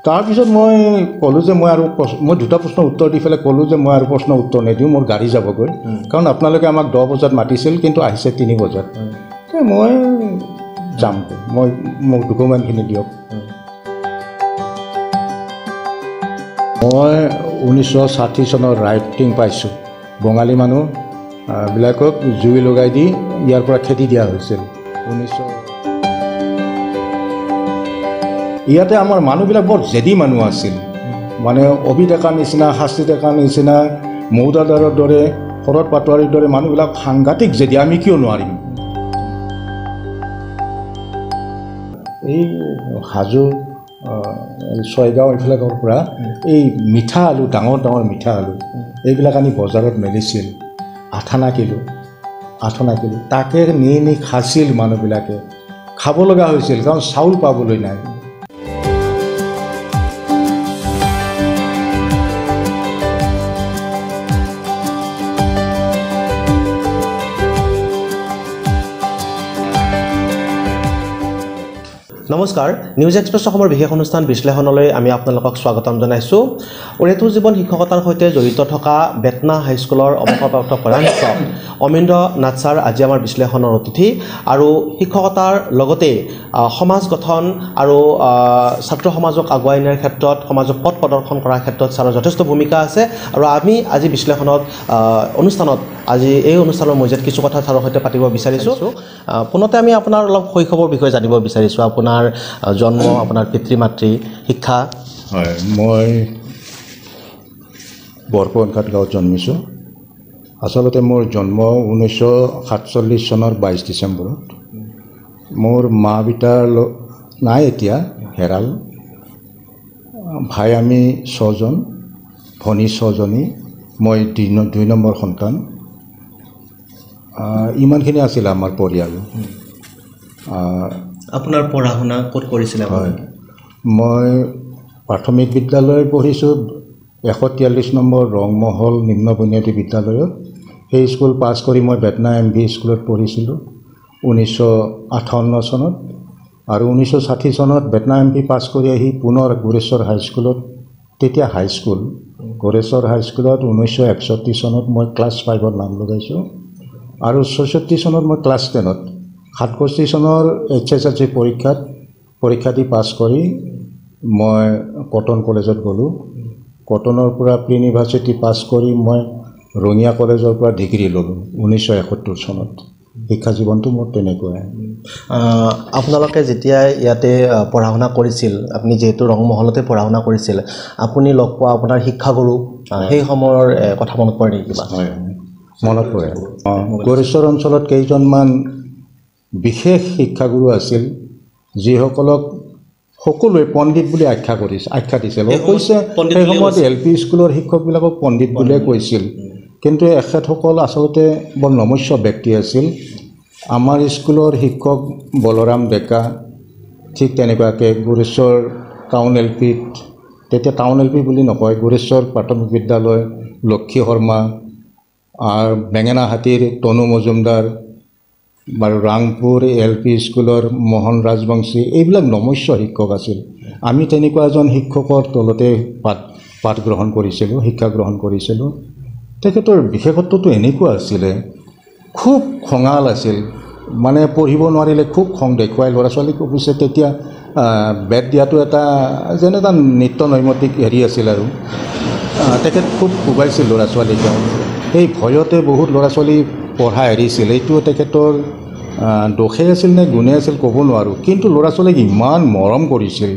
তাৰপিছত মই ক'লোঁ যে মই দুটা প্ৰশ্নৰ উত্তৰ দি পেলাই ক'লোঁ যে মই আৰু প্ৰশ্নৰ উত্তৰ নিদিওঁ, মোৰ গাড়ী যাবগৈ, কাৰণ আপোনালোকে আমাক 10 বজাত মাতিছিল কিন্তু আহিছে 3 বজাত, মই যাম, মোক ডকুমেণ্টখিনি দিয়ক। মই 1960 চনৰ ৰাইটিং পাইছোঁ, বঙালী মানুহ বিলাকক জুই লগাই দি ইয়াৰ পৰা খেদি দিয়া হৈছিল। ইয়াতে আমাৰ মানুহবিলাক বৰ জেদী মানুহ আছিল, মানে অভি ডেকাৰ নিচিনা, শাস্তি ডেকাৰ নিচিনা, মৌদাদাৰৰ দৰে, শৰৎ পাটোৱাৰীৰ দৰে মানুহবিলাক সাংঘাতিক জেদী, আমি কিয় নোৱাৰিম। এই হাজো ছয়গাঁও এইবিলাকৰ পৰা এই মিঠা আলু, ডাঙৰ ডাঙৰ মিঠা আলু এইবিলাক আনি বজাৰত মেলিছিল, 8 কিলো, তাকে নি খাইছিল মানুহবিলাকে, খাব লগা হৈছিল কাৰণ চাউল পাবলৈ নাই। নমস্কাৰ, নিউজ এক্সপ্ৰেছ অসমৰ বিশেষ অনুষ্ঠান বিশ্লেষণলৈ আমি আপোনালোকক স্বাগতম জনাইছোঁ। অৰেতুৰ জীৱন শিক্ষকতাৰ সৈতে জড়িত থকা বেতনা হাইস্কুলৰ অৱসৰপ্ৰাপ্ত প্ৰধান শিক্ষক অমীন্দ্ৰ নাথ ছাৰ আজি আমাৰ বিশ্লেষণৰ অতিথি, আৰু শিক্ষকতাৰ লগতে সমাজ গঠন আৰু ছাত্ৰ সমাজক আগুৱাই নিয়াৰ ক্ষেত্ৰত, সমাজক পথ প্ৰদৰ্শন কৰাৰ ক্ষেত্ৰত ছাৰৰ যথেষ্ট ভূমিকা আছে। আৰু আমি আজি বিশ্লেষণত আজি এই অনুষ্ঠানৰ মজিয়াত কিছু কথা ছাৰৰ সৈতে পাতিব বিচাৰিছোঁ। পুনতে আমি আপোনাৰ অলপ শৈশৱৰ বিষয়ে জানিব বিচাৰিছোঁ, আপোনাৰ জন্ম, আপোনাৰ পিতৃ মাতৃ, শিক্ষা। হয়, মই বৰপঞ্চাত গাঁৱত জন্মিছোঁ। আচলতে মোৰ জন্ম 1947 চনৰ 22 ডিচেম্বৰত। মোৰ মা পিতা নাই এতিয়া, হেৰাল। ভাই আমি 6জন, ভনী 6জনী, মই 2 নম্বৰ সন্তান। ইমানখিনি আছিল আমাৰ পৰিয়াল। আপোনাৰ পঢ়া শুনা ক'ত কৰিছিলে? হয়, মই প্ৰাথমিক বিদ্যালয় পঢ়িছোঁ 143 নম্বৰ ৰংমহল নিম্ন বুনিয়াদী বিদ্যালয়ত। সেই স্কুল পাছ কৰি মই বেতনা MV স্কুলত পঢ়িছিলোঁ 1958 চনত, আৰু 1960 চনত বেতনা MV পাছ কৰি আহি পুনৰ গোৰেশ্বৰ হাইস্কুলত, তেতিয়া হাইস্কুল গোৰেশ্বৰ হাইস্কুলত 1961 চনত মই ক্লাছ 5ত নাম লগাইছোঁ, আৰু 64 চনত মই ক্লাছ 10ত, 67 চনৰ HSLC পৰীক্ষা দি পাছ কৰি মই কটন কলেজত গ'লোঁ। কটনৰ পৰা প্ৰি ইউনিভাৰ্চিটি পাছ কৰি মই ৰঙিয়া কলেজৰ পৰা ডিগ্ৰী ল'লোঁ 1971 চনত। শিক্ষা জীৱনটো মোৰ তেনেকুৱাই। আপোনালোকে যেতিয়া ইয়াতে পঢ়া শুনা কৰিছিল, আপুনি যিহেতু ৰংমহলতে পঢ়া শুনা কৰিছিল, আপুনি লগ পোৱা আপোনাৰ শিক্ষাগুৰু সেই সময়ৰ কথা মনত পৰে নেকি কিবা? হয়, মনত পৰে। গোৰেশ্বৰ অঞ্চলত কেইজনমান বিশেষ শিক্ষাগুৰু আছিল, যিসকলক সকলোৱে পণ্ডিত বুলি আখ্যা দিছিল। কৈছে সেই সময়ত LP স্কুলৰ শিক্ষকবিলাকক পণ্ডিত বুলিয়ে কৈছিল, কিন্তু এখেতসকল আচলতে বৰ নমস্য ব্যক্তি আছিল। আমাৰ স্কুলৰ শিক্ষক বলৰাম ডেকা, ঠিক তেনেকুৱাকৈ গোৰেশ্বৰ টাউন LPত, তেতিয়া টাউন LP বুলি নকয়, গোৰেশ্বৰ প্ৰাথমিক বিদ্যালয় লক্ষী শৰ্মা, আৰু বেঙেনাহাটীৰ তনু মজুমদাৰ, বাৰু ৰাংপুৰ LP স্কুলৰ মোহন ৰাজবংশী, এইবিলাক নমস্য শিক্ষক আছিল। আমি তেনেকুৱা এজন শিক্ষকৰ তলতে পাঠ গ্ৰহণ কৰিছিলোঁ, শিক্ষা গ্ৰহণ কৰিছিলোঁ। তেখেতৰ বিশেষত্বটো এনেকুৱা আছিলে, খুব খঙাল আছিল, মানে পঢ়িব নোৱাৰিলে খুব খং দেখুৱাই ল'ৰা ছোৱালীক। অৱশ্যে তেতিয়া বেট দিয়াটো এটা যেন এটা নিত্য নৈমিত্তিক হেৰি আছিল, আৰু তেখেত খুব কোবাইছিল ল'ৰা ছোৱালীক। সেই ভয়তে বহুত ল'ৰা ছোৱালী পঢ়া এৰিছিল। এইটো তেখেতৰ দোষেই আছিল নে গুণেই আছিল ক'ব নোৱাৰোঁ, কিন্তু ল'ৰা ছোৱালীক ইমান মৰম কৰিছিল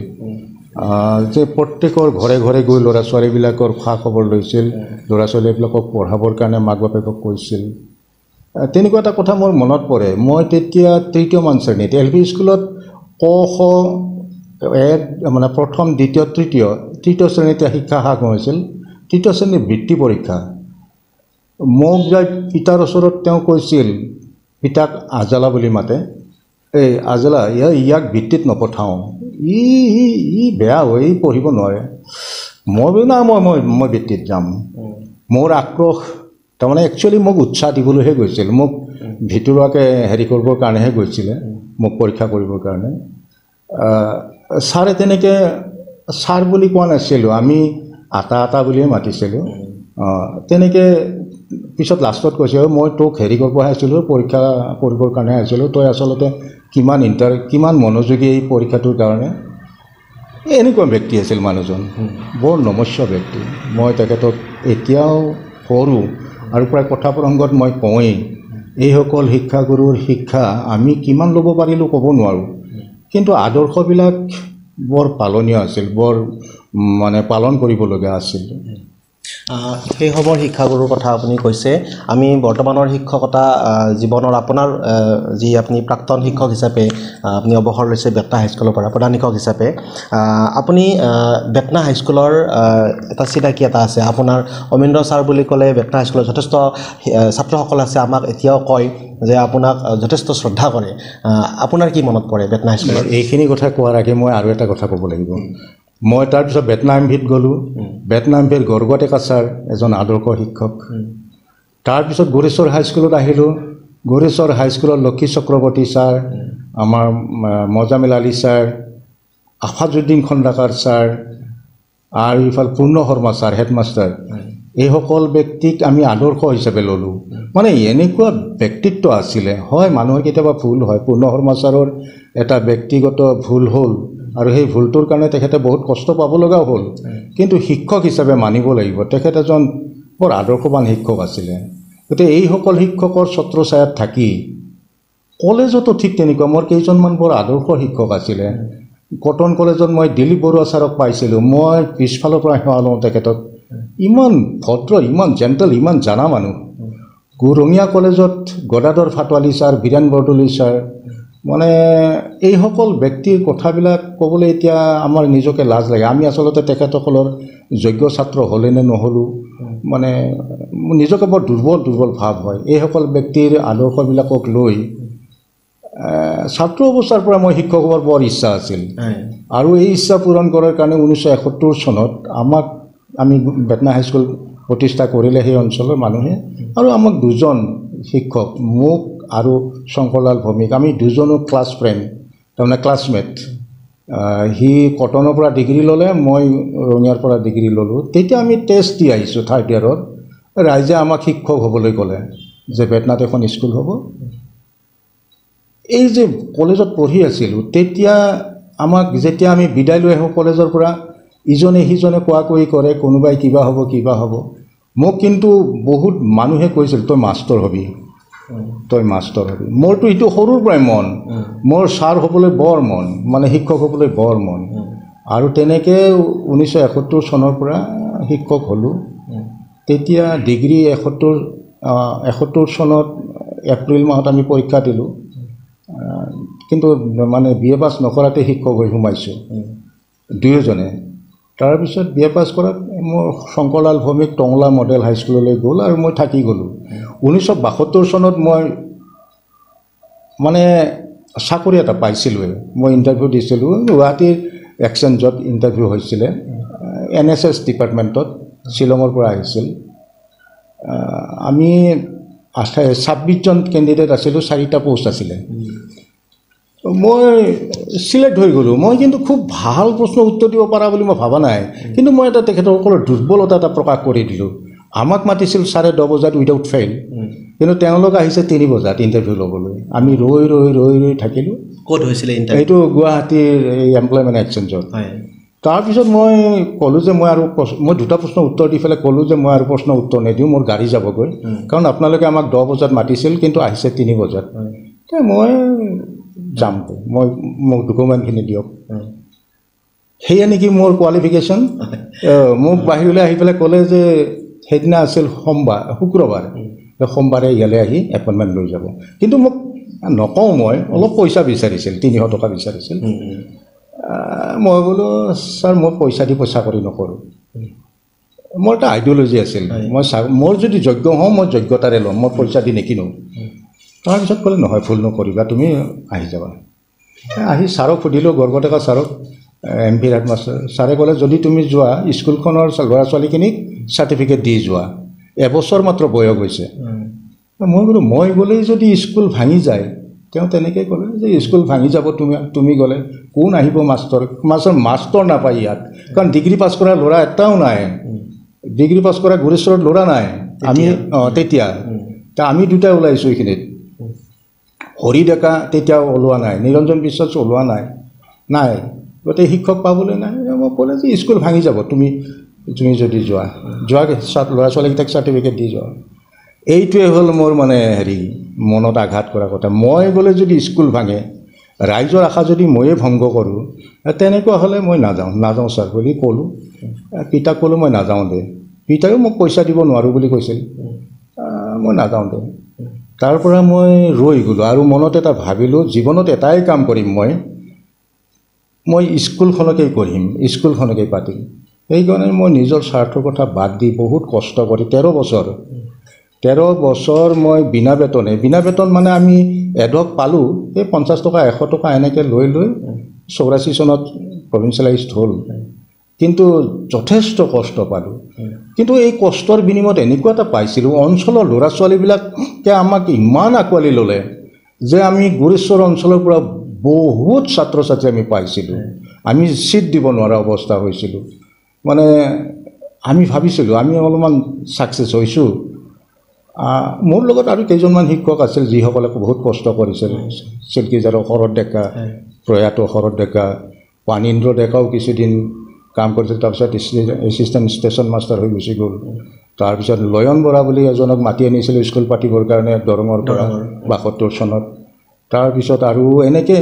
যে প্ৰত্যেকৰ ঘৰে ঘৰে গৈ ল'ৰা ছোৱালীবিলাকৰ খা খবৰ লৈছিল, ল'ৰা ছোৱালীবিলাকক পঢ়াবৰ কাৰণে মাক বাপেকক কৈছিল। তেনেকুৱা এটা কথা মোৰ মনত পৰে। মই তেতিয়া 3য় শ্ৰেণীত LP স্কুলত ক খ মানে প্ৰথম, দ্বিতীয়, তৃতীয় শ্ৰেণীতে শিক্ষা শেষ হৈছিল। 3য় শ্ৰেণীৰ বৃত্তি পৰীক্ষা। মোক যাই পিতাৰ ওচৰত তেওঁ কৈছিল, পিতাক আজালা বুলি মাতে, এই আজালা, ইয়াক বৃত্তিত নপঠাওঁ, ই বেয়া হয়, পঢ়িব নোৱাৰে। মই বোলো না, মই বৃত্তিত যাম। মোৰ আক্ৰোশ, তাৰমানে একচুৱেলি মোক উৎসাহ দিবলৈহে গৈছিল, মোক ভিতৰুৱাকৈ হেৰি কৰিবৰ কাৰণেহে গৈছিলে, মোক পৰীক্ষা কৰিবৰ কাৰণে। ছাৰে তেনেকৈ ছাৰ বুলি কোৱা নাছিলোঁ, আমি আটা বুলিয়ে মাতিছিলোঁ। তেনেকৈ পিছত লাষ্টত কৈছে মই তোক হেৰি কৰিব আহিছিলোঁ, পৰীক্ষা কৰিবৰ কাৰণে আহিছিলোঁ, তই আচলতে কিমান মনোযোগী এই পৰীক্ষাটোৰ কাৰণে। এনেকুৱা ব্যক্তি আছিল মানুহজন, বৰ নমস্য ব্যক্তি। মই তেখেতক এতিয়াও কৰোঁ আৰু প্ৰায় কথা প্ৰসংগত মই কওঁৱেই, এইসকল শিক্ষাগুৰুৰ শিক্ষা আমি কিমান ল'ব পাৰিলোঁ ক'ব নোৱাৰোঁ, কিন্তু আদৰ্শবিলাক বৰ পালনীয় আছিল, বৰ মানে পালন কৰিবলগীয়া আছিল। সেই সময়ৰ শিক্ষাগুৰুৰ কথা আপুনি কৈছে। আমি বৰ্তমানৰ শিক্ষকতা জীৱনৰ আপোনাৰ যি আপুনি প্ৰাক্তন শিক্ষক হিচাপে আপুনি অৱসৰ লৈছে বেতনা হাইস্কুলৰ পৰা প্ৰধান শিক্ষক হিচাপে, আপুনি বেতনা হাইস্কুলৰ এটা চিনাকি এটা আছে, আপোনাৰ অমীন্দ্ৰ ছাৰ বুলি ক'লে বেতনা হাইস্কুলৰ যথেষ্ট ছাত্ৰসকল আছে, আমাক এতিয়াও কয় যে আপোনাক যথেষ্ট শ্ৰদ্ধা কৰে। আপোনাৰ কি মনত পৰে বেতনা হাইস্কুলৰ? এইখিনি কথা কোৱাৰ আগে মই আৰু এটা কথা ক'ব লাগিব। মই তাৰপিছত বেতনা এমভিত গ'লোঁ। বেতনা এমভিৰ গৰ্গ ডেকা ছাৰ এজন আদৰ্শ শিক্ষক। তাৰপিছত গৌৰেশ্বৰ হাইস্কুলত আহিলোঁ। গৌৰেশ্বৰ হাইস্কুলত লক্ষী চক্ৰৱৰ্তী ছাৰ, আমাৰ মজামিল আলী ছাৰ, আফাজুদ্দিন খণ্ডাকাৰ ছাৰ আৰু ইফাল পূৰ্ণ শৰ্মা ছাৰ হেডমাষ্টাৰ, এইসকল ব্যক্তিক আমি আদৰ্শ হিচাপে ল'লোঁ। মানে এনেকুৱা ব্যক্তিত্ব আছিলে। হয়, মানুহৰ কেতিয়াবা ভুল হয়, পূৰ্ণ শৰ্মা ছাৰৰ এটা ব্যক্তিগত ভুল হ'ল আৰু সেই ভুলটোৰ কাৰণে তেখেতে বহুত কষ্ট পাব লগাও হ'ল, কিন্তু শিক্ষক হিচাপে মানিব লাগিব তেখেত এজন বৰ আদৰ্শৱান শিক্ষক আছিলে। গতিকে এইসকল শিক্ষকৰ ছত্ৰছায়াত থাকি কলেজতো ঠিক তেনেকুৱা মোৰ কেইজনমান বৰ আদৰ্শ শিক্ষক আছিলে। কটন কলেজত মই দিলীপ বৰুৱা ছাৰক পাইছিলোঁ। মই পিছফালৰ পৰা সেৱা লওঁ তেখেতক। ইমান ভদ্ৰ, ইমান জেণ্টেল, ইমান জানা মানুহ। ৰঙিয়া কলেজত গদাধৰ ফাটৱালী ছাৰ, বীৰেন বৰদলৈ ছাৰ, মানে এইসকল ব্যক্তিৰ কথাবিলাক ক'বলৈ এতিয়া আমাৰ নিজকে লাজ লাগে। আমি আচলতে তেখেতসকলৰ যোগ্য ছাত্ৰ হ'লেনে নহ'লোঁ, মানে নিজকে বৰ দুৰ্বল ভাৱ হয়। এইসকল ব্যক্তিৰ আদৰ্শবিলাকক লৈ ছাত্ৰ অৱস্থাৰ পৰা মই শিক্ষক হোৱাৰ বৰ ইচ্ছা আছিল আৰু এই ইচ্ছা পূৰণ কৰাৰ কাৰণে 1971 চনত আমি বেতনা হাইস্কুল প্ৰতিষ্ঠা কৰিলে সেই অঞ্চলৰ মানুহে, আৰু আমাক দুজন শিক্ষক, মোক আৰু শংকৰলাল ভৌমিক, আমি দুজনো ক্লাছ ফ্ৰেণ্ড, তাৰমানে ক্লাছমেট। সি কটনৰ পৰা ডিগ্ৰী ল'লে, মই ৰঙিয়াৰ পৰা ডিগ্ৰী ল'লোঁ। তেতিয়া আমি টেষ্ট দি আহিছোঁ থাৰ্ড ইয়াৰত। ৰাইজে আমাক শিক্ষক হ'বলৈ ক'লে যে বেতনাত এখন স্কুল হ'ব। এই যে কলেজত পঢ়ি আছিলোঁ, তেতিয়া আমাক যেতিয়া আমি বিদায় লৈ আহোঁ কলেজৰ পৰা, ইজনে সিজনে কোৱাকৈ কৰে, কোনোবাই কিবা হ'ব। মোক কিন্তু বহুত মানুহে কৈছিল তই মাষ্টৰ হ'বি। মোৰতো এইটো সৰুৰ পৰাই মন, মোৰ ছাৰ হ'বলৈ বৰ মন, মানে শিক্ষক হ'বলৈ বৰ মন। আৰু তেনেকৈ 1971 চনৰ পৰা শিক্ষক হ'লোঁ। তেতিয়া ডিগ্ৰী 71 চনত এপ্ৰিল মাহত আমি পৰীক্ষা দিলোঁ, কিন্তু মানে BA পাছ নকৰাতে শিক্ষক হৈ সোমাইছোঁ দুয়োজনে। তাৰপিছত BA পাছ কৰাত মোৰ শংকৰলাল ভৌমিক টংলা মডেল হাইস্কুললৈ গ'ল আৰু মই থাকি গ'লোঁ। 1972 চনত মই মানে চাকৰি এটা পাইছিলোঁ। মই ইণ্টাৰভিউ দিছিলোঁ, গুৱাহাটীৰ এক্সচেঞ্জত ইণ্টাৰভিউ হৈছিলে, NSS ডিপাৰ্টমেণ্টত, শ্বিলঙৰ পৰা আহিছিল। আমি 26জন কেণ্ডিডেট আছিলোঁ, 4টা পোষ্ট আছিলে। মই চিলেক্ট হৈ গ'লোঁ। মই কিন্তু খুব ভাল প্ৰশ্ন উত্তৰ দিব পৰা বুলি মই ভবা নাই, কিন্তু মই এটা তেখেতসকলৰ দুৰ্বলতা এটা প্ৰকাশ কৰি দিলোঁ। আমাক মাতিছিল 10:30 বজাত উইদাউট ফেইল, কিন্তু তেওঁলোক আহিছে 3 বজাত ইণ্টাৰভিউ ল'বলৈ। আমি ৰৈ থাকিলোঁ। ক'ত হৈছিলে ইণ্টাৰভিউ? এইটো গুৱাহাটীৰ এই এমপ্লয়মেণ্ট এক্সচেঞ্জত। তাৰপিছত মই ক'লোঁ যে মই 2টা প্ৰশ্ন উত্তৰ দি পেলাই ক'লোঁ যে মই আৰু প্ৰশ্ন উত্তৰ নিদিওঁ, মোৰ গাড়ী যাবগৈ, কাৰণ আপোনালোকে আমাক 10 বজাত মাতিছিল কিন্তু আহিছে 3 বজাত। মই যাম, মোক ডকুমেণ্টখিনি দিয়ক। সেয়া নেকি মোৰ কোৱালিফিকেশ্যন। মোক বাহিৰলৈ আহি পেলাই ক'লে যে সেইদিনা আছিল শুক্ৰবাৰ, সোমবাৰে ইয়ালৈ আহি এপইণ্টমেণ্ট লৈ যাব। কিন্তু মোক নকওঁ, মই অলপ পইচা বিচাৰিছিল, 300 টকা বিচাৰিছিল। মই বোলো ছাৰ মই পইচা দি চাকৰি নকৰোঁ। মোৰ এটা আইডিঅ'লজি আছিল, মোৰ যদি যোগ্য হওঁ মই যোগ্যতাৰে ল'ম, মই পইচা দি নিকিনো। তাৰপিছত ক'লে নহয়, ভুল নকৰিবা, তুমি আহি যাবা। আহি ছাৰক সুধিলোঁ, গৰ্গ ডেকা ছাৰক, MP হেডমাষ্টাৰ ছাৰে ক'লে যদি তুমি যোৱা স্কুলখনৰ ল'ৰা ছোৱালীখিনিক চাৰ্টিফিকেট দি যোৱা, এবছৰ মাত্ৰ বয়স হৈছে। মই বোলো মই গ'লেই যদি স্কুল ভাঙি যায় তেওঁ তেনেকৈ ক'লে যে স্কুল ভাঙি যাব তুমি গ'লে কোন আহিব মাষ্টৰ নাপায় ইয়াত কাৰণ ডিগ্ৰী পাছ কৰা ল'ৰা এটাও নাই ডিগ্ৰী পাছ কৰা গুৰেশ্বৰত ল'ৰা নাই আমি তেতিয়া আমি দুটাই ওলাইছোঁ এইখিনিত হৰি ডেকা তেতিয়াও ওলোৱা নাই নিৰঞ্জন বিশ্বাস ওলোৱা নাই গতিকে শিক্ষক পাবলৈ নাই মই ক'লে যে স্কুল ভাঙি যাব তুমি যদি যোৱা ল'ৰা ছোৱালীকেইটাক চাৰ্টিফিকেট দি যোৱা এইটোৱে হ'ল মোৰ মানে মনত আঘাত কৰা কথা মই গ'লে যদি স্কুল ভাঙে ৰাইজৰ আশা যদি ময়ে ভংগ কৰোঁ তেনেকুৱা হ'লে মই নাযাওঁ ছাৰ বুলি ক'লোঁ পিতাক ক'লোঁ মই নাযাওঁ দে পিতায়ো মোক পইচা দিব নোৱাৰোঁ বুলি কৈছিল মই নাযাওঁ দে তাৰ পৰা মই ৰৈ গ'লোঁ আৰু মনত এটা ভাবিলোঁ জীৱনত এটাই কাম কৰিম মই স্কুলখনকেই কৰিম স্কুলখনকেই পাতিম সেইকাৰণে মই নিজৰ স্বাৰ্থৰ কথা বাদ দি বহুত কষ্ট কৰি 13 বছৰ মই বিনা বেতন মানে আমি এডক পালোঁ এই 50 টকা 100 টকা এনেকৈ লৈ 84 চনত প্ৰভিঞ্চিয়েলাইজড হ'ল কিন্তু যথেষ্ট কষ্ট পালোঁ কিন্তু এই কষ্টৰ বিনিময়ত এনেকুৱা এটা পাইছিলোঁ অঞ্চলৰ ল'ৰা ছোৱালীবিলাকে আমাক ইমান আঁকোৱালি ল'লে যে আমি গুৰেশ্বৰ অঞ্চলৰ পৰা বহুত ছাত্ৰ ছাত্ৰী আমি পাইছিলোঁ আমি চিট দিব নোৱাৰা অৱস্থা হৈছিলোঁ মানে আমি ভাবিছিলোঁ আমি অলপমান ছাকচেছ হৈছোঁ মোৰ লগত আৰু কেইজনমান শিক্ষক আছিল যিসকলে বহুত কষ্ট কৰিছিল চিল্কীজাৰৰ শৰৎ ডেকা প্ৰয়াত শৰৎ ডেকা পানীন্দ্ৰ ডেকাও কিছুদিন কাম কৰিছিল তাৰপিছত এছিষ্টেণ্ট ষ্টেচন মাষ্টাৰ হৈ গুচি গ'ল তাৰপিছত লয়ন বৰা বুলি এজনক মাতি আনিছিল স্কুল পাতিবৰ কাৰণে দৰঙৰ পৰা 72 চনত তাৰপিছত আৰু এনেকৈ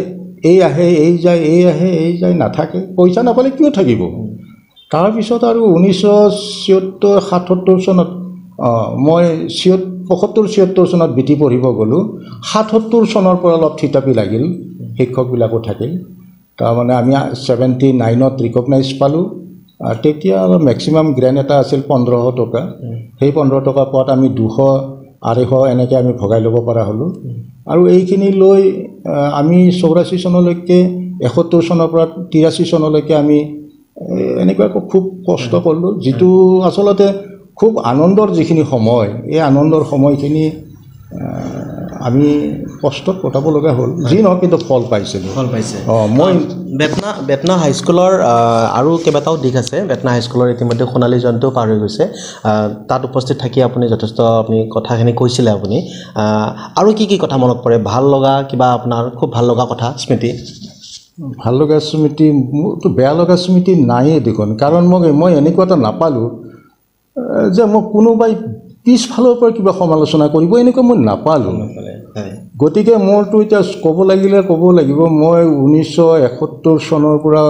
এই আহে এই যায় নাথাকে পইচা নাপালে কিয় থাকিব তাৰপিছত আৰু 1976 চনত মই 75-76 চনত বিটি পঢ়িব গ'লোঁ 77 চনৰ পৰা অলপ থিতাপি লাগিল শিক্ষকবিলাকো থাকিল তাৰমানে আমি 79ত ৰিকগনাইজ পালোঁ তেতিয়া অলপ মেক্সিমাম গ্ৰেণ্ড এটা আছিল 1500 টকা সেই 15 টকা পোৱাত আমি 200-250 এনেকৈ আমি ভগাই ল'ব পৰা হ'লোঁ আৰু এইখিনি লৈ আমি 84 চনলৈকে 71 চনৰ পৰা 83 চনলৈকে আমি এনেকুৱা খুব কষ্ট কৰিলোঁ যিটো আচলতে খুব আনন্দৰ যিখিনি সময় এই আনন্দৰ সময়খিনি আমি কষ্টত কটাব লগা হ'ল যি নহওক কিন্তু ফল পাইছে মই বেতনা হাইস্কুলৰ আৰু কেইবাটাও দিশ আছে বেতনা হাইস্কুলৰ ইতিমধ্যে সোণালী জয়ন্তীও পাৰ হৈ গৈছে তাত উপস্থিত থাকি আপুনি যথেষ্ট আপুনি কথাখিনি কৈছিলে আপুনি আৰু কি কথা মনত পৰে ভাল লগা কিবা আপোনাৰ খুব ভাল লগা কথা স্মৃতি ভাল লগা স্মৃতি মোৰতো বেয়া লগা স্মৃতি নায়েই দেখোন কাৰণ মই এনেকুৱা এটা নাপালোঁ যে মোক কোনোবাই পিছফালৰ পৰা কিবা সমালোচনা কৰিব এনেকুৱা মই নাপালোঁ গতিকে মোৰতো এতিয়া ক'ব লাগিব মই 1971 চনৰ পৰা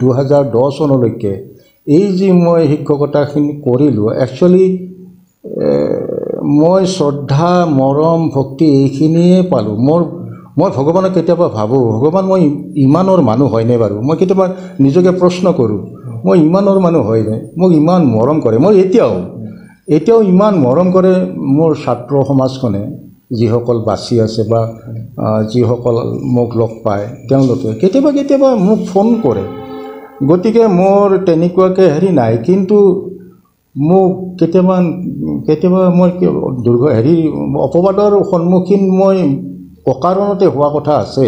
2010 চনলৈকে এই যি মই শিক্ষকতাখিনি কৰিলোঁ একচুৱেলি মই শ্ৰদ্ধা মৰম ভক্তি এইখিনিয়ে পালোঁ মই ভগৱানক কেতিয়াবা ভাবোঁ ভগৱান মই ইমানৰ মানুহ হয়নে বাৰু মই কেতিয়াবা নিজকে প্ৰশ্ন কৰোঁ মই ইমানৰ মানুহ হয়নে মোক ইমান মৰম কৰে মই এতিয়াও ইমান মৰম কৰে মোৰ ছাত্ৰ সমাজখনে যিসকল বাচি আছে বা যিসকল মোক লগ পায় তেওঁলোকে কেতিয়াবা মোক ফোন কৰে গতিকে মোৰ তেনেকুৱাকৈ নাই কিন্তু মোক কেতিয়াবা মই অপবাদৰ সন্মুখীন মই অকাৰণতে হোৱা কথা আছে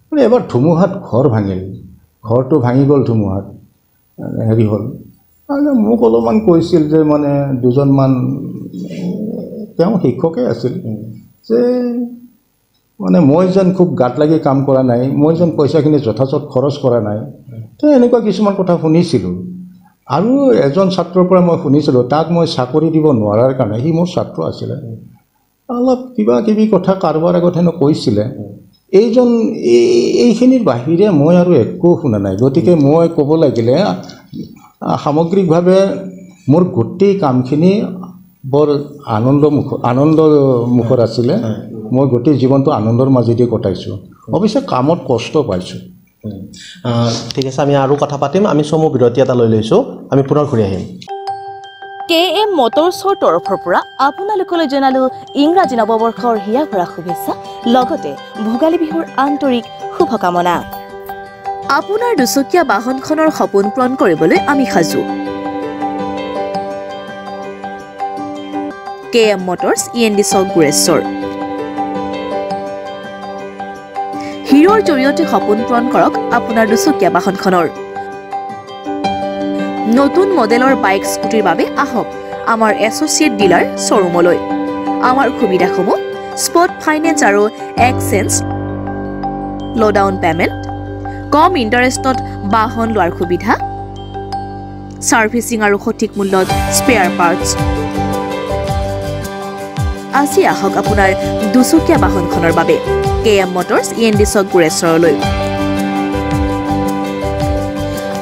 মানে এবাৰ ধুমুহাত ঘৰ ভাঙিল ঘৰটো ভাঙি গ'ল ধুমুহাত হ'ল আৰু মোক অলপমান কৈছিল যে মানে দুজনমান তেওঁ শিক্ষকে আছিল যে মানে মই যেন খুব গাত লাগি কাম কৰা নাই মই যেন পইচাখিনি যথাযথ খৰচ কৰা নাই তো এনেকুৱা কিছুমান কথা শুনিছিলোঁ আৰু এজন ছাত্ৰৰ পৰা মই শুনিছিলোঁ তাক মই চাকৰি দিব নোৱাৰাৰ কাৰণে সি মোৰ ছাত্ৰ আছিলে অলপ কিবা কথা কাৰোবাৰ আগত হেনো কৈছিলে এইখিনিৰ বাহিৰে মই আৰু একো শুনা নাই গতিকে মই ক'ব লাগিলে সামগ্ৰিকভাৱে মোৰ গোটেই কামখিনি বৰ আনন্দমুখৰ আছিলে মই গোটেই জীৱনটো আনন্দৰ মাজেদি কটাইছোঁ অৱশ্যে কামত কষ্ট পাইছোঁ ঠিক আছে আমি আৰু কথা পাতিম আমি চমু বিৰতি এটা লৈ লৈছোঁ আমি পুনৰ ঘূৰি আহিম KM মটৰছৰ তৰফৰ পৰা আপোনালোকলৈ জনালো ইংৰাজী নৱবৰ্ষৰ হিয়া ভৰা শুভেচ্ছা লগতে ভোগালী বিহুৰ আন্তৰিক শুভকামনা আপোনাৰ দুচকীয়া বাহনখনৰ সপোন পূৰণ কৰিবলৈ আমি সাজু KM মটৰছ END চক গুৰেশ্বৰ ভিডিঅ'ৰ জৰিয়তে সপোন পূৰণ কৰক আপোনাৰ দুচকীয়া বাহনখনৰ নতুন মডেলৰ বাইক স্কুটিৰ বাবে আহক আমাৰ এছ'চিয়েট ডিলাৰ শ্বৰুমলৈ আমাৰ সুবিধাসমূহ স্পট ফাইনেন্স আৰু এক্সচেঞ্জ ল' ডাউন পে'মেণ্ট কম ইণ্টাৰেষ্টত বাহন লোৱাৰ সুবিধা ছাৰ্ভিচিং আৰু সঠিক মূল্যত স্পেয়াৰ পাৰ্টছ আজি আহক আপোনাৰ দুচকীয়া বাহনখনৰ বাবে KM মটৰ্ছ END চক গুৰেশ্বৰলৈ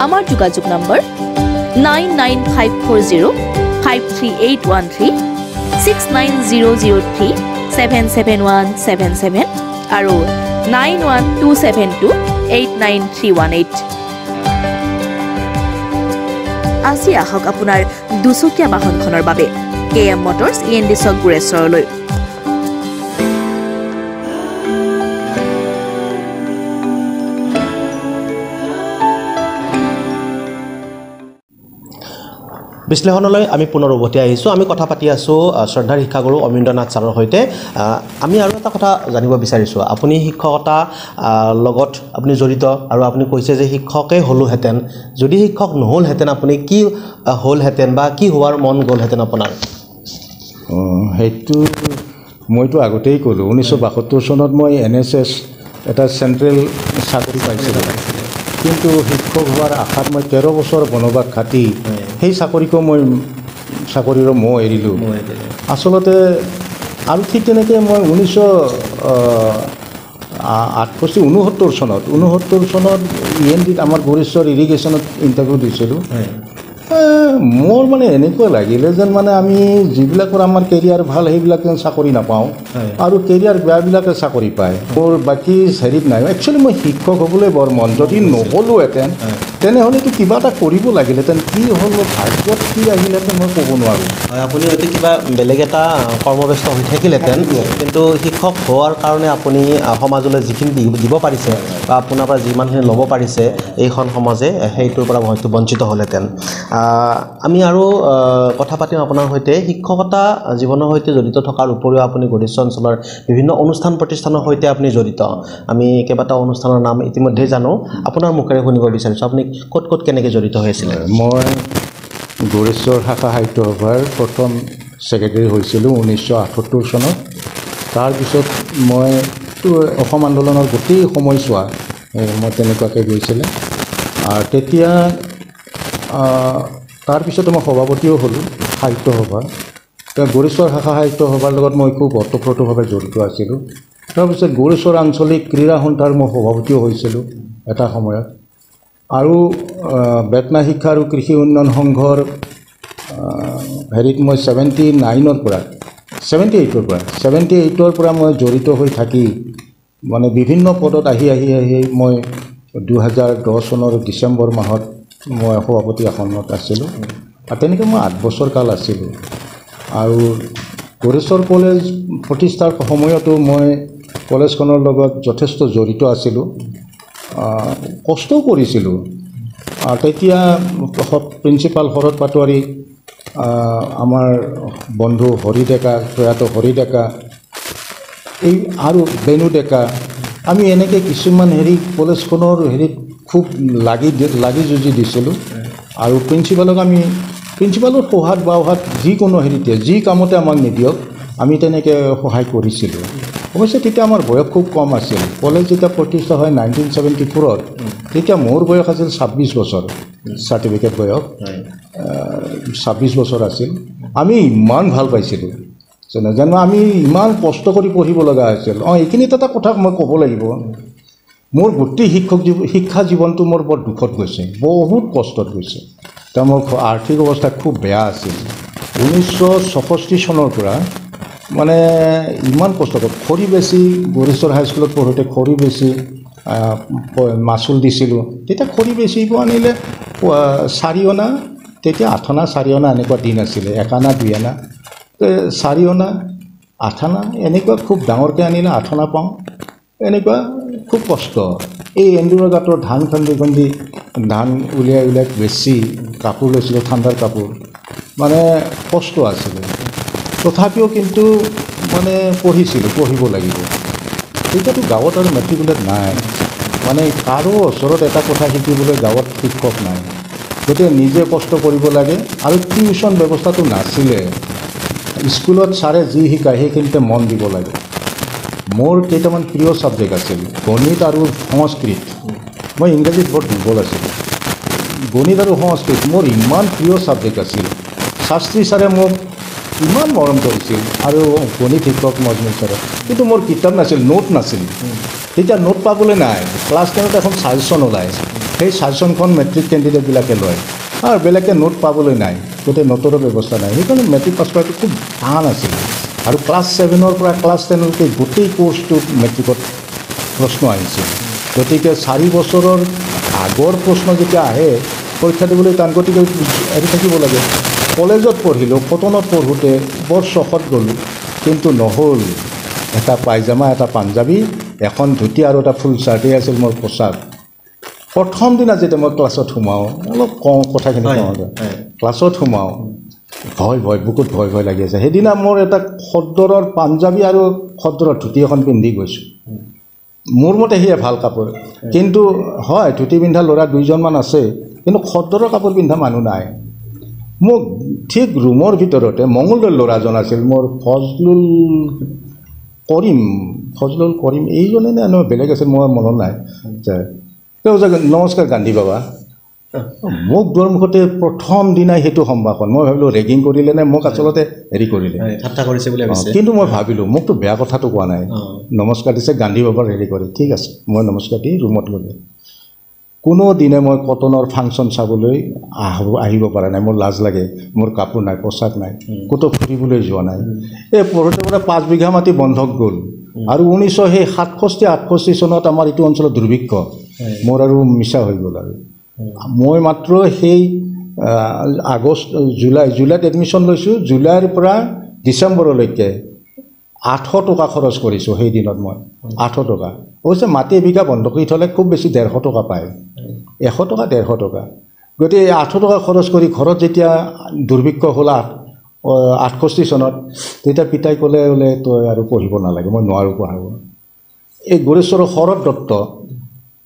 আমাৰ যোগাযোগ নম্বৰ 99540-53813 69003-77177 আৰু 91272-89318 আজি আহক আপোনাৰ দুচকীয়া বাহনখনৰ বাবে KM মটৰ্ছ END চক গুৰেশ্বৰলৈ বিশ্লেষণলৈ আমি পুনৰ উভতি আহিছোঁ আমি কথা পাতি আছোঁ শ্ৰদ্ধাৰ শিক্ষাগুৰু অমীন্দ্ৰনাথ ছাৰৰ সৈতে আমি আৰু এটা কথা জানিব বিচাৰিছোঁ আপুনি শিক্ষকতা লগত আপুনি জড়িত আৰু আপুনি কৈছে যে শিক্ষকেই হ'লোহেঁতেন যদি শিক্ষক নহ'লহেঁতেন আপুনি কি হ'লহেঁতেন বা কি হোৱাৰ মন গ'লহেঁতেন আপোনাৰ সেইটো মইতো আগতেই ক'লোঁ 1972 চনত মই NSS এটা চেণ্ট্ৰেল চাকৰি পাইছিলোঁ কিন্তু শিক্ষক হোৱাৰ আশাত মই 13 বছৰ বনবাস খাটি সেই চাকৰিৰ মই এৰিলোঁ আচলতে আৰু ঠিক তেনেকৈ মই 1969 চনত ENDত আমাৰ গুৰেশ্বৰ ইৰিগেশ্যনত ইণ্টাৰভিউ দিছিলোঁ মোৰ মানে এনেকুৱা লাগিলে যেন মানে আমি যিবিলাকৰ আমাৰ কেৰিয়াৰ ভাল সেইবিলাক যেন চাকৰি নাপাওঁ আৰু কেৰিয়াৰ বেয়াবিলাকে চাকৰি পায় মোৰ বাকী হেৰিত নাই একচুৱেলি মই শিক্ষক হ'বলৈ বৰ মন যদি নহ'লোহেঁতেন তেনেহ'লেতো কিবা এটা কৰিব লাগিলেহেঁতেন কি হ'ল ভাগ্যত কি আহিলেহেঁতেন মই ক'ব নোৱাৰোঁ আপুনি হয়তো কিবা বেলেগ এটা কৰ্মব্যস্ত হৈ থাকিলেহেঁতেন কিন্তু শিক্ষক হোৱাৰ কাৰণে আপুনি সমাজলৈ যিখিনি দিব পাৰিছে বা আপোনাৰ পৰা যিমানখিনি ল'ব পাৰিছে এইখন সমাজে সেইটোৰ পৰা হয়তো বঞ্চিত হ'লহেঁতেন আমি আৰু কথা পাতিম আপোনাৰ সৈতে শিক্ষকতা জীৱনৰ সৈতে জড়িত থকাৰ উপৰিও আপুনি গুৰেশ্বৰ অঞ্চলৰ বিভিন্ন অনুষ্ঠান প্ৰতিষ্ঠানৰ সৈতে আপুনি জড়িত আমি কেইবাটাও অনুষ্ঠানৰ নাম ইতিমধ্যে জানো আপোনাৰ মুখেৰে শুনিব বিচাৰিছোঁ আপুনি ক'ত ক'ত কেনেকৈ জড়িত হৈছিলে মই গুৰেশ্বৰ শাখা সাহিত্য সভাৰ প্ৰথম ছেক্ৰেটাৰী হৈছিলোঁ 1978 চনত তাৰপিছত মই অসম আন্দোলনৰ গোটেই সময়ছোৱা মই তেনেকুৱাকৈ গৈছিলে আৰু তেতিয়া তাৰপিছতে মই সভাপতিও হ'লোঁ সাহিত্য সভা গুৰেশ্বৰ শাখা সাহিত্য সভাৰ লগত মই খুব ওতঃপ্ৰোতভাৱে জড়িত আছিলোঁ তাৰপিছত গুৰেশ্বৰ আঞ্চলিক ক্ৰীড়া সন্থাৰ মই সভাপতিও হৈছিলোঁ এটা সময়ত আৰু বেতনা শিক্ষা আৰু কৃষি উন্নয়ন সংঘৰ হেৰিত মই 78ৰ পৰা মই জড়িত হৈ থাকি মানে বিভিন্ন পদত আহি মই 2010 চনৰ ডিচেম্বৰ মাহত মই সভাপতি আসনত আছিলোঁ আৰু তেনেকৈ মই 8 বছৰ কাল আছিলোঁ আৰু গুৰেশ্বৰ কলেজ প্ৰতিষ্ঠাৰ সময়তো মই কলেজখনৰ লগত যথেষ্ট জড়িত আছিলোঁ কষ্টও কৰিছিলোঁ আৰু তেতিয়া প্ৰিন্সিপাল শৰৎ পাটোৱাৰী আমাৰ বন্ধু হৰি ডেকা প্ৰয়াত হৰি ডেকা এই আৰু বেনু ডেকা আমি এনেকৈ কিছুমান কলেজখনৰ খুব লাগি যুঁজি দিছিলোঁ আৰু প্ৰিন্সিপালৰ সহায়ত বা যিকোনো যি কামতে আমাক নিদিয়ক আমি তেনেকৈ সহায় কৰিছিলোঁ অৱশ্যে তেতিয়া আমাৰ বয়স খুব কম আছিল কলেজ যেতিয়া প্ৰতিষ্ঠা হয় 1974ত তেতিয়া মোৰ বয়স আছিল 26 বছৰ চাৰ্টিফিকেট বয়স 26 বছৰ আছিল আমি ইমান ভাল পাইছিলোঁ জানো আমি ইমান কষ্ট কৰি পঢ়িব লগা হৈছিল এইখিনিত এটা কথা মই ক'ব লাগিব মোৰ গোটেই শিক্ষা জীৱনটো মোৰ বৰ দুখত গৈছে বহুত কষ্টত গৈছে তাৰ মোৰ আৰ্থিক অৱস্থা খুব বেয়া আছিল 1964 চনৰ পৰা মানে ইমান কষ্ট খৰি বেছি গুৰেশ্বৰ হাইস্কুলত পঢ়োঁতে খৰি বেছি মাচুল দিছিলোঁ তেতিয়া খৰি বেচিব আনিলে 4 অনা তেতিয়া 8 অনা 4 অনা এনেকুৱা দিন আছিলে 1 অনা 2 অনা 4 অনা 8 অনা এনেকুৱা খুব ডাঙৰকৈ আনিলে 8 অনা পাওঁ এনেকুৱা খুব কষ্ট এই এন্দুৰৰ গাঁতৰ ধান খান্দি ধান উলিয়াই বেছি কাপোৰ লৈছিলোঁ ঠাণ্ডাৰ কাপোৰ মানে কষ্ট আছিলে তথাপিও কিন্তু মানে পঢ়িব লাগিব তেতিয়াতো গাঁৱত আৰু মেট্ৰিকুলেট নাই মানে কাৰো ওচৰত এটা কথা শিকিবলৈ গাঁৱত শিক্ষক নাই, গতিকে নিজে কষ্ট কৰিব লাগে। আৰু টিউশ্যন ব্যৱস্থাটো নাছিলে, স্কুলত ছাৰে যি শিকায় সেইখিনিতে মন দিব লাগে। মোৰ কেইটামান প্ৰিয় ছাবজেক্ট আছিল, গণিত আৰু সংস্কৃত। মই ইংৰাজীত বৰ দুৰ্বল আছিলোঁ। গণিত আৰু সংস্কৃত মোৰ ইমান প্ৰিয় ছাবজেক্ট আছিল। শাস্ত্ৰী ছাৰে মোক ইমান মৰম কৰিছিল, আৰু গণিত শিক্ষক মজমুল ছাৰে। কিন্তু মোৰ কিতাপ নাছিল, নোট নাছিল। তেতিয়া নোট পাবলৈ নাই। ক্লাছ 10ত এখন ছাজেশ্যন ওলায়, সেই ছাজেশ্যনখন মেট্ৰিক কেণ্ডিডেটবিলাকে লয়, আৰু বেলেগে নোট পাবলৈ নাই, গোটেই নোটৰো ব্যৱস্থা নাই। সেইকাৰণে মেট্ৰিক পাছ কৰাটো খুব টান আছিল। আৰু ক্লাছ 7ৰ পৰা ক্লাছ 10লৈকে গোটেই কৰ্চটোত মেট্ৰিকত প্ৰশ্ন আহিছিল। গতিকে 4 বছৰৰ আগৰ প্ৰশ্ন যেতিয়া আহে পৰীক্ষা দিবলৈ টান, গতিকে হেৰি থাকিব লাগে। কলেজত পঢ়িলোঁ, কটনত পঢ়োঁতে বৰ চখত গ'লোঁ, কিন্তু নহ'ল। এটা পাইজামা, এটা পাঞ্জাবী, এখন ধুতি আৰু এটা ফুল চাৰ্টেই আছিল মোৰ পোচাক। প্ৰথম দিনা যেতিয়া মই ক্লাছত সোমাওঁ, অলপ কওঁ কথাখিনি কওঁ, ক্লাছত সোমাওঁ, বুকুত ভয় লাগি আছে। সেইদিনা মোৰ এটা খদ্দৰৰ পাঞ্জাবী আৰু খদ্দৰৰ ধুতি এখন পিন্ধি গৈছোঁ। মোৰ মতে সেয়া ভাল কাপোৰ, কিন্তু হয় ধুতি পিন্ধা ল'ৰা 2জনমান আছে, কিন্তু খদ্দৰৰ কাপোৰ পিন্ধা মানুহ নাই। মোক ঠিক ৰুমৰ ভিতৰতে মঙলদৈৰ ল'ৰাজন আছিল, মোৰ ফজলুল কৰিম এইজনে নে বেলেগ আছিল, মোৰ মনত নাই। তেওঁ যে নমস্কাৰ গান্ধী বাবা, মোক দুৱাৰমুখতে প্ৰথম দিনাই সেইটো সম্ভাষণ। মই ভাবিলোঁ ৰেগিং কৰিলে নে মোক আচলতে হেৰি কৰিলে, ঠাট্টা কৰিছে বুলি ভাবিছে। কিন্তু মই ভাবিলোঁ মোকতো বেয়া কথাটো কোৱা নাই, নমস্কাৰ দিছে, গান্ধী বাবাৰ হেৰি কৰি, ঠিক আছে। মই নমস্কাৰ দি ৰুমত গ'লোঁ। কোনো দিনে মই কটনৰ ফাংচন চাবলৈ আহিব পৰা নাই, মোৰ লাজ লাগে, মোৰ কাপোৰ নাই, পোচাক নাই, ক'তো ফুৰিবলৈ যোৱা নাই। এই পঢ়োতে পৰা 5 বিঘা মাটি বন্ধক গ'ল, আৰু 1967-68 চনত আমাৰ এইটো অঞ্চলত দুৰ্ভিক্ষ। মোৰ আৰু মিছা হৈ গ'ল। আৰু মই মাত্ৰ সেই জুলাইত এডমিশ্যন লৈছোঁ, জুলাইৰ পৰা ডিচেম্বৰলৈকে 800 টকা খৰচ কৰিছোঁ। সেই দিনত মই 800 টকা, অৱশ্যে মাটি এবিঘা বন্ধক দি থ'লে খুব বেছি 150 টকা পায়, 100 টকা 150 টকা। গতিকে 800 টকা খৰচ কৰি ঘৰত যেতিয়া দুৰ্ভিক্ষ হ'ল 68 চনত, তেতিয়া পিতাই ক'লে বোলে তই আৰু পঢ়িব নালাগে, মই নোৱাৰোঁ পঢ়াব। এই গোৰেশ্বৰৰ শৰৎ দত্ত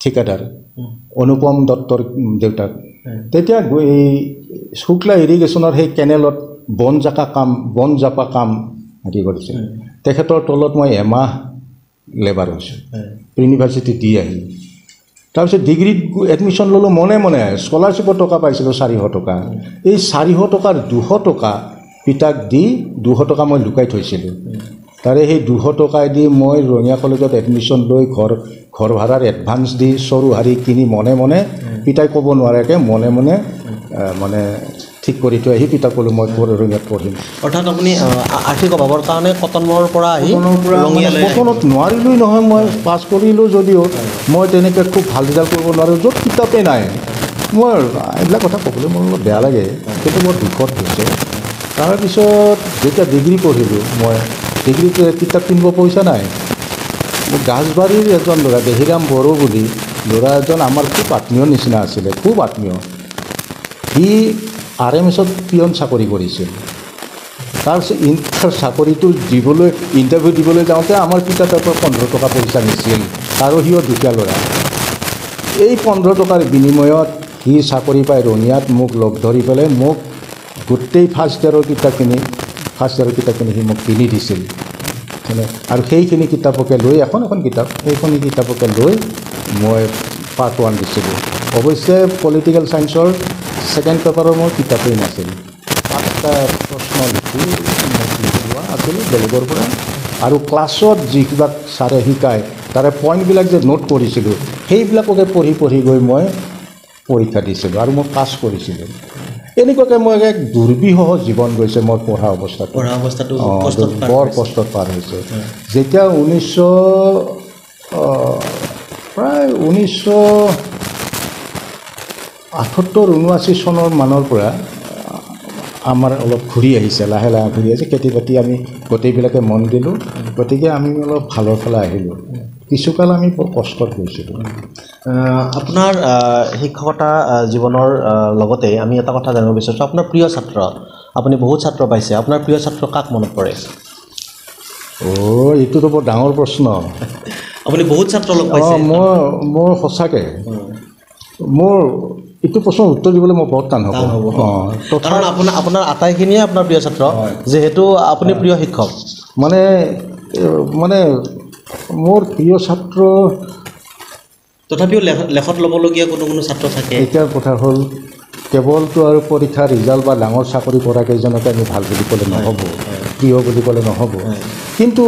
ঠিকাদাৰ, অনুপম দত্তৰ দেউতাক, তেতিয়া এই শুক্লা ইৰিগেশ্যনৰ সেই কেনেলত বন জাপা কাম হেৰি কৰিছিল। তেখেতৰ তলত মই এমাহ লেবাৰ হৈছোঁ, ইউনিভাৰ্চিটি দি আহিলোঁ। তাৰপিছত ডিগ্ৰীত এডমিশ্যন ল'লোঁ মনে মনে, স্কলাৰশ্বিপৰ টকা পাইছিলোঁ 400 টকা। এই 400 টকাৰ 200 টকা পিতাক দি 200 টকা মই লুকাই থৈছিলোঁ। তাৰে সেই 200 টকাই দি মই ৰঙিয়া কলেজত এডমিশ্যন লৈ ঘৰ ভাড়াৰ এডভান্স দি চৰু হাৰি কিনি মনে মনে, পিতাই ক'ব নোৱাৰাকৈ মনে মনে মানে ঠিক কৰি থৈ আহি পিতাক ক'লোঁ মই ৰঙিয়াত পঢ়িম। অৰ্থাৎ আপুনি আৰ্থিক অভাৱৰ কাৰণে কটনৰ পৰা আহি কটনত নোৱাৰিলোঁ নহয়, মই পাছ কৰিলোঁ যদিও মই তেনেকৈ খুব ভাল ৰিজাল্ট কৰিব নোৱাৰোঁ, য'ত কিতাপেই নাই। মই এইবিলাক কথা ক'বলৈ মোৰ অলপ বেয়া লাগে, কিন্তু মোৰ দুখত হৈছে। তাৰপিছত যেতিয়া ডিগ্ৰী পঢ়িলোঁ, মই ডিগ্ৰীত কিতাপ কিনিব পইচা নাই। মোক গাছবাৰীৰ এজন ল'ৰা, দেহিৰাম বড়ো বুলি ল'ৰা এজন আমাৰ খুব আত্মীয় নিচিনা আছিলে, খুব আত্মীয়। সি RMSত পিয়ন চাকৰি কৰিছিল। তাৰপিছত চাকৰিটো দিবলৈ ইণ্টাৰভিউ দিবলৈ যাওঁতে আমাৰ পিতাৰ পৰা 15 টকা পইচা নিছিল, আৰু সিও দুখীয়া ল'ৰা। এই 15 টকাৰ বিনিময়ত সি চাকৰি পাই ৰঙিয়াত মোক লগ ধৰি পেলাই মোক গোটেই ফাৰ্ষ্ট ইয়াৰৰ কিতাপখিনি সি মোক কিনি দিছিল। আৰু সেইখিনি কিতাপকে লৈ এখন কিতাপ, সেইখিনি কিতাপকে লৈ মই পাৰ্ট 1 দিছিলোঁ। অৱশ্যে পলিটিকেল ছায়েন্সৰ 2nd পেপাৰৰ মোৰ কিতাপেই নাছিল। 5টা প্ৰশ্ন লোৱা আছিল বেলেগৰ পৰা, আৰু ক্লাছত যিবিলাক ছাৰে শিকায় তাৰে পইণ্টবিলাক যে নোট কৰিছিলোঁ, সেইবিলাককে পঢ়ি গৈ মই পৰীক্ষা দিছিলোঁ, আৰু মই পাছ কৰিছিলোঁ। এনেকুৱাকৈ মই এক দুৰ্বিষহ জীৱন গৈছে মোৰ পঢ়া অৱস্থাটো বৰ কষ্টত পাৰ হৈছে। যেতিয়া 1978-79 চনৰ মানৰ পৰা আমাৰ অলপ ঘূৰি আহিছে, লাহে লাহে ঘূৰি আহিছে। খেতি বাতি আমি গোটেইবিলাকে মন দিলোঁ, গতিকে আমি অলপ ভালৰ ফালে আহিলোঁ। কিছুকাল আমি বৰ কষ্টত গৈছিলোঁ। আপোনাৰ শিক্ষকতা জীৱনৰ লগতে আমি এটা কথা জানিব বিচাৰিছোঁ, আপোনাৰ প্ৰিয় ছাত্ৰ, আপুনি বহুত ছাত্ৰ পাইছে, আপোনাৰ প্ৰিয় ছাত্ৰ কাক মনত পৰে? এইটোতো বৰ ডাঙৰ প্ৰশ্ন। আপুনি বহুত ছাত্ৰ লগ পাইছে মোৰ সঁচাকৈ মোৰ এইটো প্ৰশ্নৰ উত্তৰ দিবলৈ মই বহুত টান হ'ব কাৰণ আপোনাৰ আটাইখিনিয়ে আপোনাৰ প্ৰিয় ছাত্ৰ যিহেতু আপুনি প্ৰিয় শিক্ষক মানে মোৰ প্ৰিয় ছাত্ৰ তথাপিও লেখত ল'বলগীয়া কোনো ছাত্ৰ থাকে এতিয়াৰ কথা হ'ল কেৱলটো আৰু পৰীক্ষা ৰিজাল্ট বা ডাঙৰ চাকৰি কৰা কেইজনকে আমি ভাল বুলি ক'লে নহ'ব প্ৰিয় বুলি ক'লে নহ'ব কিন্তু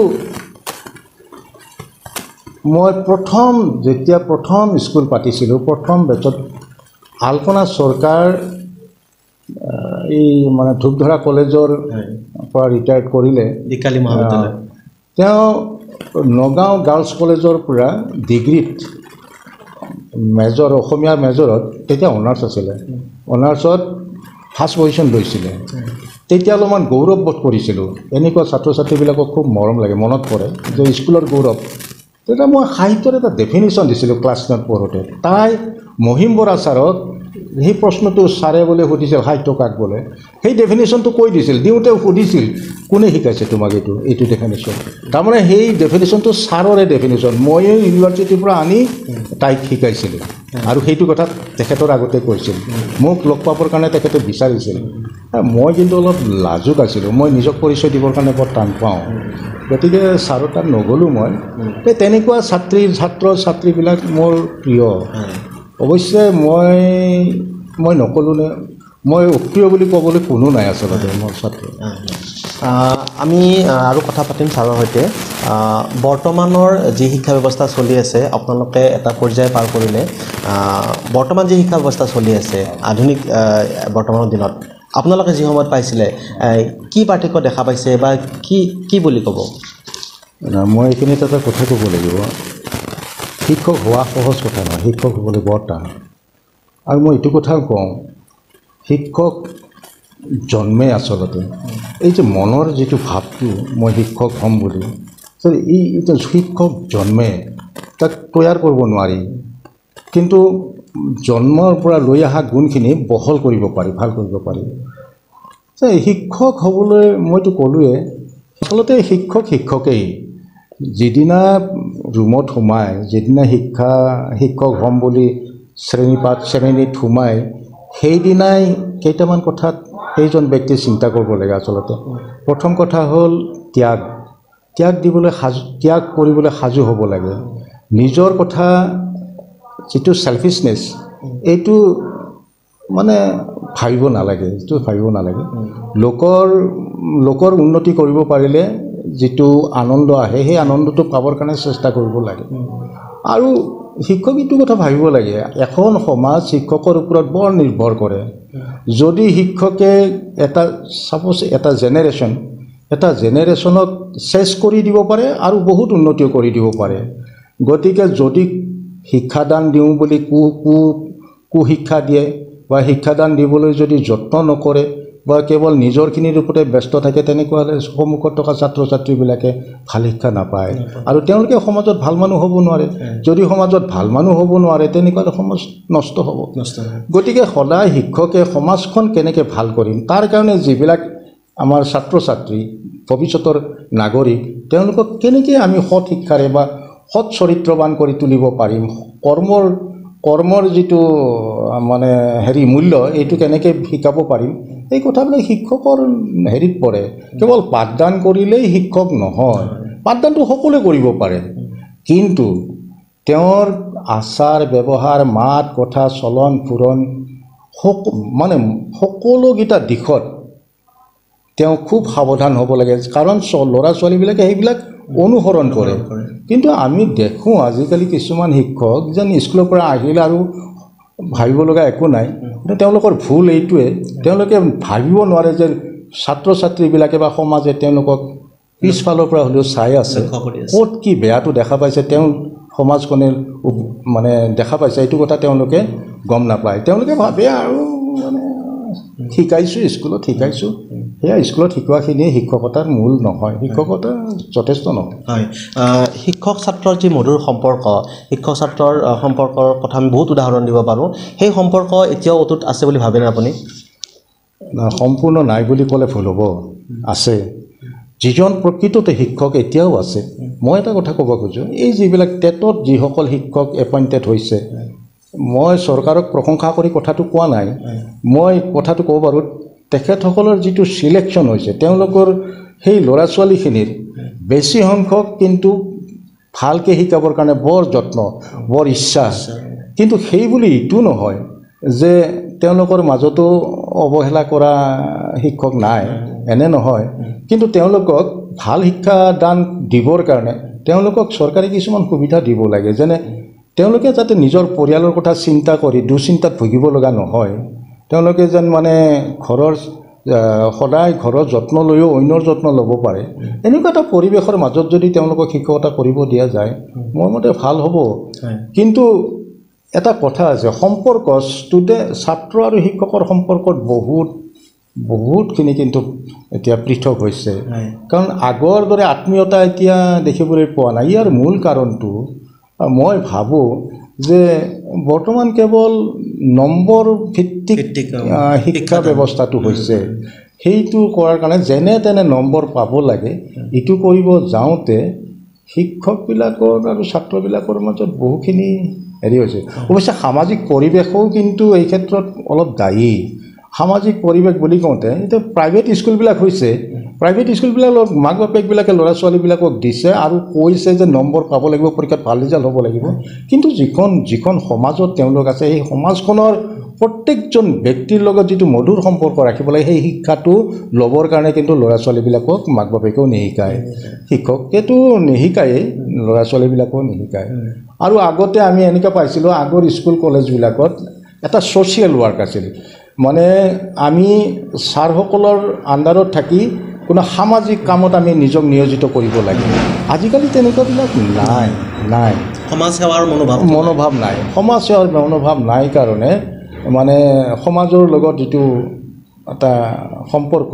মই যেতিয়া প্ৰথম স্কুল পাতিছিলোঁ প্ৰথম বেচত আলপনা চৰকাৰ এই মানে ধূপধৰা কলেজৰ পৰা ৰিটায়াৰ্ড কৰিলে দিকালি মহাবিদ্যালয় তেওঁ নগাঁও গাৰ্লছ কলেজৰ পৰা ডিগ্ৰীত মেজৰ অসমীয়া মেজৰত তেতিয়া অনাৰ্ছ আছিলে অনাৰ্ছত ফাৰ্ষ্ট পজিশ্যন লৈছিলে তেতিয়া অলপমান গৌৰৱ বোধ কৰিছিলোঁ এনেকুৱা ছাত্ৰ ছাত্ৰীবিলাকক খুব মৰম লাগে মনত পৰে যে স্কুলৰ গৌৰৱ তেতিয়া মই সাহিত্যৰ এটা ডেফিনেশ্যন দিছিলোঁ ক্লাছ 9 পঢ়োঁতে তাই মহিম বৰা ছাৰক সেই প্ৰশ্নটো ছাৰে বোলে সুধিছিল সাহিত্য কাক বোলে সেই ডেফিনেশ্যনটো কৈ দিছিল দিওঁতে সুধিছিল কোনে শিকাইছে তোমাক এইটো ডেফিনেশ্যন তাৰমানে সেই ডেফিনেশ্যনটো ছাৰৰে ডেফিনেশ্যন ময়ো ইউনিভাৰ্চিটিৰ পৰা আনি তাইক শিকাইছিলোঁ আৰু সেইটো কথা তেখেতৰ আগতে কৈছিল মোক লগ পাবৰ কাৰণে তেখেতে বিচাৰিছিল মই কিন্তু অলপ লাজুক আছিলোঁ মই নিজক পৰিচয় দিবৰ কাৰণে বৰ টান পাওঁ গতিকে ছাৰৰ তাত নগ'লোঁ মই তেনেকুৱা ছাত্ৰ ছাত্ৰীবিলাক মোৰ প্ৰিয় অৱশ্যে মই নক'লোঁনে মই অপ্ৰিয় বুলি ক'বলৈ কোনো নাই আচলতে মোৰ ছাত্ৰ আমি আৰু কথা পাতিম ছাৰৰ সৈতে বৰ্তমানৰ যি শিক্ষা ব্যৱস্থা চলি আছে আপোনালোকে এটা পৰ্যায় পাৰ কৰিলে বৰ্তমান যি শিক্ষা ব্যৱস্থা চলি আছে আধুনিক বৰ্তমানৰ দিনত আপোনালোকে যি সময়ত পাইছিলে কি পাৰ্থক্য দেখা পাইছে বা কি বুলি ক'ব মই এইখিনিত এটা কথা ক'ব লাগিব শিক্ষক হোৱা সহজ কথা নহয় শিক্ষক হ'বলৈ বৰ টান আৰু মই এইটো কথা কওঁ শিক্ষক জন্মে আচলতে এই যে মনৰ যিটো ভাৱটো মই শিক্ষক হ'ম বুলি এইটো শিক্ষক জন্মে তাক তৈয়াৰ কৰিব নোৱাৰি কিন্তু জন্মৰ পৰা লৈ অহা গুণখিনি বহল কৰিব পাৰি ভাল কৰিব পাৰি শিক্ষক হ'বলৈ মইতো ক'লোৱে আচলতে শিক্ষকেই যিদিনা ৰুমত সোমাই যিদিনা শিক্ষক হ'ম বুলি শ্ৰেণীত সোমাই সেইদিনাই কেইটামান কথাত সেইজন ব্যক্তিয়ে চিন্তা কৰিব লাগে আচলতে প্ৰথম কথা হ'ল ত্যাগ কৰিবলৈ সাজু হ'ব লাগে নিজৰ কথা যিটো সেলফিশনেছ এইটো মানে ভাবিব নালাগে লোকৰ উন্নতি কৰিব পাৰিলে যিটো আনন্দ আহে সেই আনন্দটো পাবৰ কাৰণে চেষ্টা কৰিব লাগে আৰু শিক্ষক এইটো কথা ভাবিব লাগে এখন সমাজ শিক্ষকৰ ওপৰত বৰ নিৰ্ভৰ কৰে যদি শিক্ষকে এটা জেনেৰেশ্যনক চেছ কৰি দিব পাৰে আৰু বহুত উন্নতি কৰি দিব পাৰে গতিকে যদি শিক্ষাদান দিওঁ বুলি কুশিক্ষা দিয়ে বা শিক্ষাদান দিবলৈ যদি যত্ন নকৰে বা কেৱল নিজৰখিনিৰ ওপৰতে ব্যস্ত থাকে তেনেকুৱা হ'লে সন্মুখত থকা ছাত্ৰ ছাত্ৰীবিলাকে ভাল শিক্ষা নাপায় আৰু তেওঁলোকে সমাজত ভাল মানুহ হ'ব নোৱাৰে যদি সমাজত ভাল মানুহ হ'ব নোৱাৰে তেনেকুৱা সমাজ নষ্ট হ'ব গতিকে সদায় শিক্ষকে সমাজখন কেনেকৈ ভাল কৰিম তাৰ কাৰণে যিবিলাক আমাৰ ছাত্ৰ ছাত্ৰী ভৱিষ্যতৰ নাগৰিক তেওঁলোকক কেনেকৈ আমি সৎ শিক্ষাৰে বা সৎ চৰিত্ৰবান কৰি তুলিব পাৰিম কৰ্মৰ যিটো মানে মূল্য এইটো কেনেকৈ শিকাব পাৰিম এই কথাবিলাক শিক্ষকৰ হেৰিত পৰে কেৱল পাঠদান কৰিলেই শিক্ষক নহয় পাঠদানটো সকলোৱে কৰিব পাৰে কিন্তু তেওঁৰ আচাৰ ব্যৱহাৰ মাত কথা চলন ফুৰণ মানে সকলোকেইটা দিশত তেওঁ খুব সাৱধান হ'ব লাগে কাৰণ ল'ৰা ছোৱালীবিলাকে সেইবিলাক অনুসৰণ কৰে কিন্তু আমি দেখোঁ আজিকালি কিছুমান শিক্ষক যেন স্কুলৰ পৰা আহিলে আৰু ভাবিব লগা একো নাই কিন্তু তেওঁলোকৰ ভুল এইটোৱে তেওঁলোকে ভাবিব নোৱাৰে যে ছাত্ৰ ছাত্ৰীবিলাকে বা সমাজে তেওঁলোকক পিছফালৰ পৰা হ'লেও চাই আছে ক'ত কি বেয়াটো দেখা পাইছে তেওঁ সমাজখনে মানে দেখা পাইছে এইটো কথা তেওঁলোকে গম নাপায় তেওঁলোকে ভাবে আৰু মানে শিকাইছোঁ স্কুলত শিকাইছোঁ সেয়া স্কুলত শিকোৱাখিনিয়ে শিক্ষকতাৰ মূল নহয় শিক্ষকতা যথেষ্ট নহয় হয় শিক্ষক ছাত্ৰৰ যি মধুৰ সম্পৰ্ক শিক্ষক ছাত্ৰৰ সম্পৰ্কৰ কথা আমি বহুত উদাহৰণ দিব পাৰোঁ সেই সম্পৰ্ক এতিয়াও অটুট আছে বুলি ভাবেনে আপুনি সম্পূৰ্ণ নাই বুলি ক'লে ভুল হ'ব আছে যিজন প্ৰকৃততে শিক্ষক এতিয়াও আছে মই এটা কথা ক'ব খোজোঁ এই যিবিলাক টেটত যিসকল শিক্ষক এপইণ্টেড হৈছে মই চৰকাৰক প্ৰশংসা কৰি কথাটো কোৱা নাই মই কথাটো ক'ব পাৰোঁ তেখেতসকলৰ যিটো চিলেকশ্যন হৈছে তেওঁলোকৰ সেই ল'ৰা ছোৱালীখিনিৰ বেছি সংখ্যক কিন্তু ভালকৈ শিকাবৰ কাৰণে বৰ যত্ন বৰ ইচ্ছা কিন্তু সেই বুলি ইটো নহয় যে তেওঁলোকৰ মাজতো অৱহেলা কৰা শিক্ষক নাই এনে নহয় কিন্তু তেওঁলোকক ভাল শিক্ষা দান দিবৰ কাৰণে তেওঁলোকক চৰকাৰে কিছুমান সুবিধা দিব লাগে যেনে তেওঁলোকে যাতে নিজৰ পৰিয়ালৰ কথা চিন্তা কৰি দুচিন্তাত ভুগিব লগা নহয় তেওঁলোকে যেন মানে ঘৰৰ সদায় ঘৰৰ যত্ন লৈও অন্যৰ যত্ন ল'ব পাৰে এনেকুৱা এটা পৰিৱেশৰ মাজত যদি তেওঁলোকক শিক্ষকতা কৰিব দিয়া যায় মোৰ মতে ভাল হ'ব কিন্তু এটা কথা আছে সম্পৰ্ক ছাত্ৰ আৰু শিক্ষকৰ সম্পৰ্কত বহুতখিনি কিন্তু এতিয়া পৃথক হৈছে কাৰণ আগৰ দৰে আত্মীয়তা এতিয়া দেখিবলৈ পোৱা নাই ইয়াৰ মূল কাৰণটো মই ভাবোঁ যে বৰ্তমান কেৱল নম্বৰ ভিত্তিক শিক্ষা ব্যৱস্থাটো হৈছে সেইটো কৰাৰ কাৰণে যেনে তেনে নম্বৰ পাব লাগে ইটো কৰিব যাওঁতে শিক্ষকবিলাকৰ আৰু ছাত্ৰবিলাকৰ মাজত বহুখিনি হেৰি হৈছে অৱশ্যে সামাজিক পৰিৱেশো কিন্তু এই ক্ষেত্ৰত অলপ দায়ী সামাজিক পৰিৱেশ বুলি কওঁতে এতিয়া প্ৰাইভেট স্কুলবিলাক হৈছে প্ৰাইভেট স্কুলবিলাকৰ মাক বাপেকবিলাকে ল'ৰা ছোৱালীবিলাকক দিছে আৰু কৈছে যে নম্বৰ পাব লাগিব পৰীক্ষাত ভাল ৰিজাল্ট হ'ব লাগিব কিন্তু যিখন সমাজত তেওঁলোক আছে সেই সমাজখনৰ প্ৰত্যেকজন ব্যক্তিৰ লগত যিটো মধুৰ সম্পৰ্ক ৰাখিব লাগে সেই শিক্ষাটো ল'বৰ কাৰণে কিন্তু ল'ৰা ছোৱালীবিলাকক মাক বাপেকেও নিশিকায় শিক্ষকেতো নিশিকায়েই ল'ৰা ছোৱালীবিলাকেও নিশিকায় আৰু আগতে আমি এনেকৈ পাইছিলোঁ আগৰ স্কুল কলেজবিলাকত এটা ছ'চিয়েল ৱৰ্ক আছিল মানে আমি ছাৰসকলৰ আণ্ডাৰত থাকি কোনো সামাজিক কামত আমি নিজক নিয়োজিত কৰিব লাগে আজিকালি তেনেকুৱাবিলাক নাই সমাজ সেৱাৰ মনোভাৱ নাই সমাজ সেৱাৰ মনোভাৱ নাই কাৰণে মানে সমাজৰ লগত যিটো এটা সম্পৰ্ক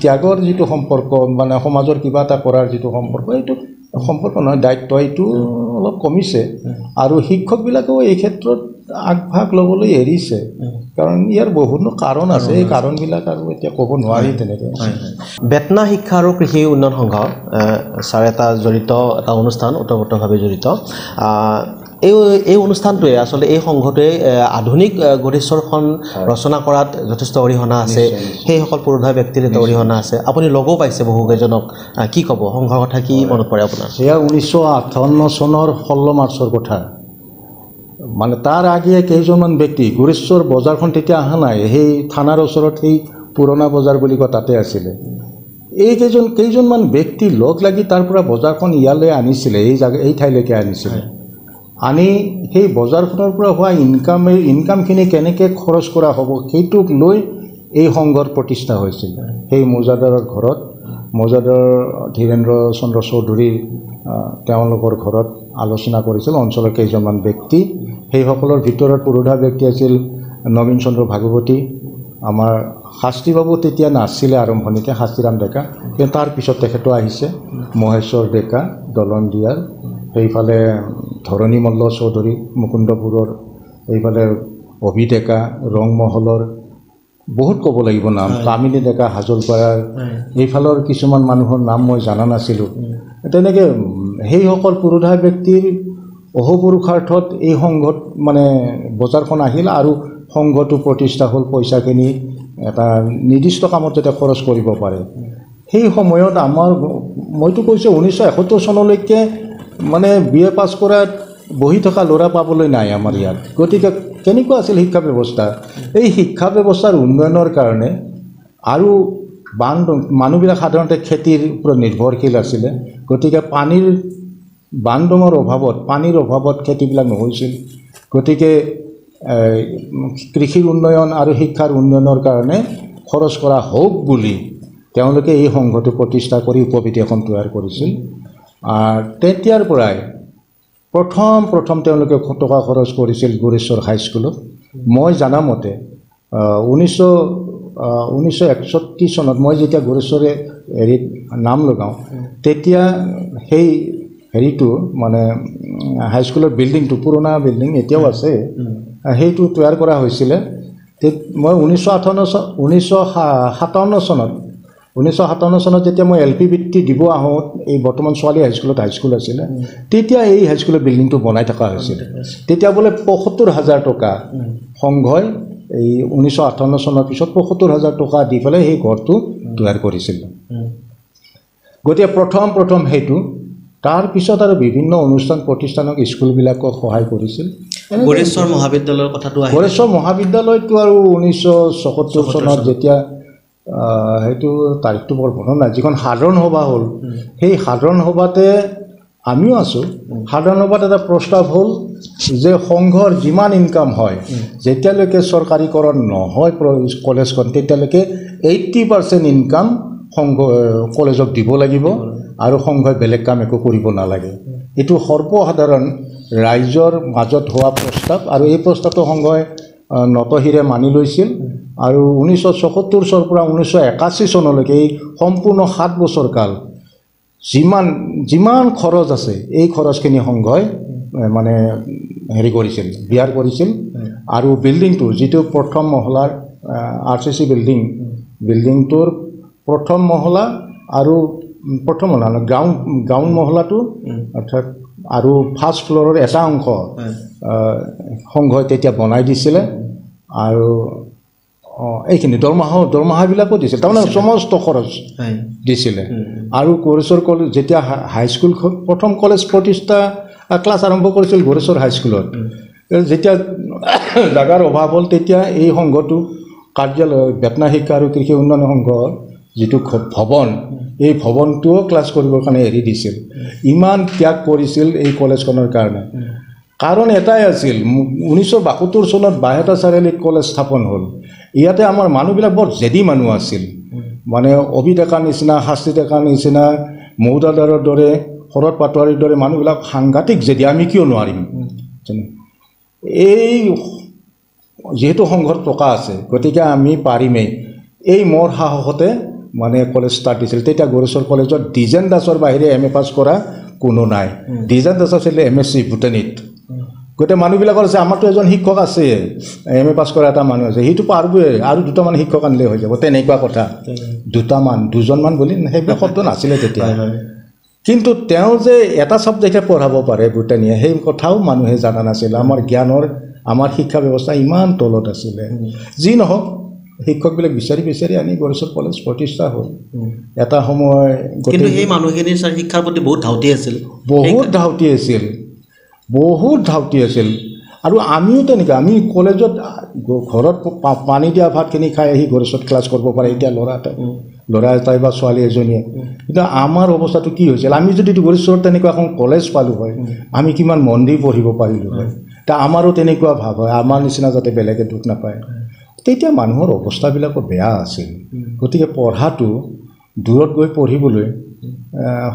ত্যাগৰ যিটো সম্পৰ্ক মানে সমাজৰ কিবা এটা কৰাৰ যিটো সম্পৰ্ক এইটো সম্পৰ্ক নহয় দায়িত্ব এইটো অলপ কমিছে আৰু শিক্ষকবিলাকেও এই ক্ষেত্ৰত আগভাগ ল'বলৈ এৰিছে কাৰণ ইয়াৰ বহুতো কাৰণ আছে এই কাৰণবিলাক আৰু এতিয়া ক'ব নোৱাৰি তেনেকৈ বেতনা শিক্ষা আৰু কৃষি উন্নয়ন সংঘ ছাৰ এটা জড়িত এটা অনুষ্ঠান ওতঃপ্ৰোতভাৱে জড়িত এই অনুষ্ঠানটোৱে আচলতে এই সংঘটোৱে আধুনিক গঢ়েশ্বৰখন ৰচনা কৰাত যথেষ্ট অৰিহণা আছে সেইসকল পুৰোধা ব্যক্তিৰ এটা অৰিহণা আছে আপুনি লগো পাইছে বহুকেইজনক কি ক'ব সংঘৰ কথা কি মনত পৰে আপোনাৰ সেয়া 1958 চনৰ 16 মাৰ্চৰ কথা মানে তাৰ আগে কেইজনমান ব্যক্তি গঢ়েশ্বৰ বজাৰখন তেতিয়া অহা নাই সেই থানাৰ ওচৰত সেই পুৰণা বজাৰ বুলি কয় তাতে আছিলে এই কেইজনমান ব্যক্তি লগ লাগি তাৰ পৰা বজাৰখন ইয়ালৈ আনিছিলে এই ঠাইলৈকে আনিছিলে আনি সেই বজাৰখনৰ পৰা হোৱা ইনকামখিনি কেনেকৈ খৰচ কৰা হ'ব সেইটোক লৈ এই সংঘৰ প্ৰতিষ্ঠা হৈছিল সেই মৌজাদাৰৰ ঘৰত মৌজাদাৰ ধীৰেন্দ্ৰ চন্দ্ৰ চৌধুৰী তেওঁলোকৰ ঘৰত আলোচনা কৰিছিল অঞ্চলৰ কেইজনমান ব্যক্তি সেইসকলৰ ভিতৰত পুৰোধা ব্যক্তি আছিল নবীন চন্দ্ৰ ভাগৱতী আমাৰ শাস্ত্ৰীবাবু তেতিয়া নাছিলে আৰম্ভণিতে শাস্ত্ৰীৰাম ডেকা কিন্তু তাৰপিছত তেখেতো আহিছে মহেশ্বৰ ডেকা দলন দিয়াৰ সেইফালে ধৰণী মল্ল চৌধুৰী মুকুন্দপুৰৰ এইফালে অভি ডেকা ৰংমহলৰ বহুত ক'ব লাগিব নাম কামিনী ডেকা হাজলপাৰাৰ এইফালৰ কিছুমান মানুহৰ নাম মই জানা নাছিলোঁ তেনেকৈ সেইসকল পুৰোধা ব্যক্তিৰ অহোপুৰুষাৰ্থত এই সংঘত মানে বজাৰখন আহিল আৰু সংঘটো প্ৰতিষ্ঠা হ'ল পইচাখিনি এটা নিৰ্দিষ্ট কামত যাতে খৰচ কৰিব পাৰে সেই সময়ত আমাৰ মইতো কৈছোঁ 1971 চনলৈকে মানে BA পাছ কৰাত বহি থকা ল'ৰা পাবলৈ নাই আমাৰ ইয়াত গতিকে কেনেকুৱা আছিল শিক্ষা ব্যৱস্থা এই শিক্ষা ব্যৱস্থাৰ উন্নয়নৰ কাৰণে আৰু মানুহবিলাক সাধাৰণতে খেতিৰ ওপৰত নিৰ্ভৰশীল আছিলে গতিকে পানীৰ অভাৱত খেতিবিলাক নহৈছিল গতিকে কৃষিৰ উন্নয়ন আৰু শিক্ষাৰ উন্নয়নৰ কাৰণে খৰচ কৰা হওক বুলি তেওঁলোকে এই সংঘটো প্ৰতিষ্ঠা কৰি উপবিধি এখন তৈয়াৰ কৰিছিল তেতিয়াৰ পৰাই প্ৰথম তেওঁলোকে টকা খৰচ কৰিছিল গঢ়েশ্বৰ হাইস্কুলত মই জানামতে 1961 চনত মই যেতিয়া গঢ়েশ্বৰে হেৰিত নাম লগাওঁ তেতিয়া সেই হেৰিটো মানে হাইস্কুলৰ বিল্ডিংটো পুৰণা বিল্ডিং এতিয়াও আছে সেইটো তৈয়াৰ কৰা হৈছিলে মই 1957 চনত 1957 চনত যেতিয়া মই LP বৃত্তি দিব আহোঁ এই বৰ্তমান ছোৱালী হাইস্কুলত হাইস্কুল আছিলে তেতিয়া এই হাইস্কুলৰ বিল্ডিংটো বনাই থকা হৈছিল তেতিয়া বোলে ৭৫,০০০ টকা সংঘই এই 1958 চনৰ পিছত ৭৫,০০০ টকা দি পেলাই সেই ঘৰটো তৈয়াৰ কৰিছিল গতিকে প্ৰথম সেইটো তাৰ পিছত আৰু বিভিন্ন অনুষ্ঠান প্ৰতিষ্ঠানক স্কুলবিলাকক সহায় কৰিছিল গৰেশ্বৰ মহাবিদ্যালয়ৰ কথাটো আহে গৰেশ্বৰ মহাবিদ্যালয়টো আৰু 1974 চনত যেতিয়া সেইটো তাৰিখটো বৰ মনত নাই যিখন সাধাৰণ সভা হ'ল সেই সাধাৰণ সভাতে আমিও আছোঁ সাধাৰণ সভাত এটা প্ৰস্তাৱ হ'ল যে সংঘৰ যিমান ইনকাম হয় যেতিয়ালৈকে চৰকাৰীকৰণ নহয় কলেজখন তেতিয়ালৈকে 80% ইনকাম সংঘ কলেজক দিব লাগিব আৰু সংঘই বেলেগ কাম একো কৰিব নালাগে এইটো সৰ্বসাধাৰণ ৰাইজৰ মাজত হোৱা প্ৰস্তাৱ আৰু এই প্ৰস্তাৱটো সংঘই নতহিৰে মানি লৈছিল আৰু 1974 চনৰ পৰা 1981 চনলৈকে এই সম্পূৰ্ণ 7 বছৰ কাল যিমান খৰচ আছে এই খৰচখিনি সংঘই মানে হেৰি কৰিছিল বিয়াৰ কৰিছিল আৰু বিল্ডিংটো যিটো প্ৰথম মহলাৰ RCC বিল্ডিংটোৰ প্ৰথম মহলা আৰু প্ৰথম মহলা গ্ৰাউণ্ড মহলাটো অৰ্থাৎ আৰু ফাৰ্ষ্ট ফ্ল'ৰৰ এটা অংশ সংঘই তেতিয়া বনাই দিছিলে আৰু এইখিনি দৰমহাবিলাকো দিছিল তাৰমানে সমস্ত খৰচ দিছিলে আৰু গৰেশ্বৰ কলেজ যেতিয়া হাইস্কুল প্ৰথম কলেজ প্ৰতিষ্ঠা ক্লাছ আৰম্ভ কৰিছিল গৰেশ্বৰ হাইস্কুলত যেতিয়া জাগাৰ অভাৱ হ'ল তেতিয়া এই সংঘটো কাৰ্যালয় বেতনা শিক্ষা আৰু কৃষি উন্নয়ন সংঘৰ যিটো ভৱন এই ভৱনটোও ক্লাছ কৰিবৰ কাৰণে এৰি দিছিল ইমান ত্যাগ কৰিছিল এই কলেজখনৰ কাৰণে কাৰণ এটাই আছিল 1972 চনত বাহেতা চাৰিআলিত কলেজ স্থাপন হ'ল ইয়াতে আমাৰ মানুহবিলাক বৰ জেদি মানুহ আছিল মানে অভি ডেকাৰ নিচিনা শাস্তি ডেকাৰ নিচিনা মৌদাদাৰৰ দৰে শৰৎ পাটোৱাৰীৰ দৰে মানুহবিলাক সাংঘাতিক জেদি আমি কিয় নোৱাৰিম এই যেহেতু সংঘৰ টকা আছে গতিকে আমি পাৰিমেই এই মোৰ সাহসতে মানে কলেজ ষ্টাৰ্ট দিছিল তেতিয়া গৰেশ্বৰ কলেজত দ্বিজেন দাসৰ বাহিৰে MA পাছ কৰা কোনো নাই দ্বিজেন দাস আছিলে MSc বুটানীত গোটেই মানুহবিলাকৰ আছে আমাৰতো এজন শিক্ষক আছে MA পাছ কৰা এটা মানুহ আছে সেইটো পাৰবই আৰু দুটামান শিক্ষক আনিলে হৈ যাব তেনেকুৱা কথা দুজনমান বুলি সেইবিলাক শব্দ নাছিলে তেতিয়া কিন্তু তেওঁ যে এটা ছাবজেক্টে পঢ়াব পাৰে বুটানীয়ে সেই কথাও মানুহে জানা নাছিল আমাৰ জ্ঞানৰ আমাৰ শিক্ষা ব্যৱস্থা ইমান তলত আছিলে যি নহওক শিক্ষকবিলাক বিচাৰি আনি গৰেশ্বৰ কলেজ প্ৰতিষ্ঠা হ'ল এটা সময় কিন্তু সেই মানুহখিনিৰ শিক্ষাৰ প্ৰতি বহুত ধাউতি আছিল আৰু আমিও তেনেকৈ আমি কলেজত ঘৰত পানী দিয়া ভাতখিনি খাই আহি গৰেশ্বৰত ক্লাছ কৰিব পাৰে এতিয়া ল'ৰা এটাই বা ছোৱালী এজনীয়ে কিন্তু আমাৰ অৱস্থাটো কি হৈছিল আমি যদি গৰেশ্বৰত তেনেকুৱা এখন কলেজ পালোঁ হয় আমি কিমান মন দি পঢ়িব পাৰিলোঁ হয় তা আমাৰো তেনেকুৱা ভাৱ হয় আমাৰ নিচিনা যাতে বেলেগে দুখ নাপায় তেতিয়া মানুহৰ অৱস্থাবিলাকো বেয়া আছিল গতিকে পঢ়াটো দূৰত গৈ পঢ়িবলৈ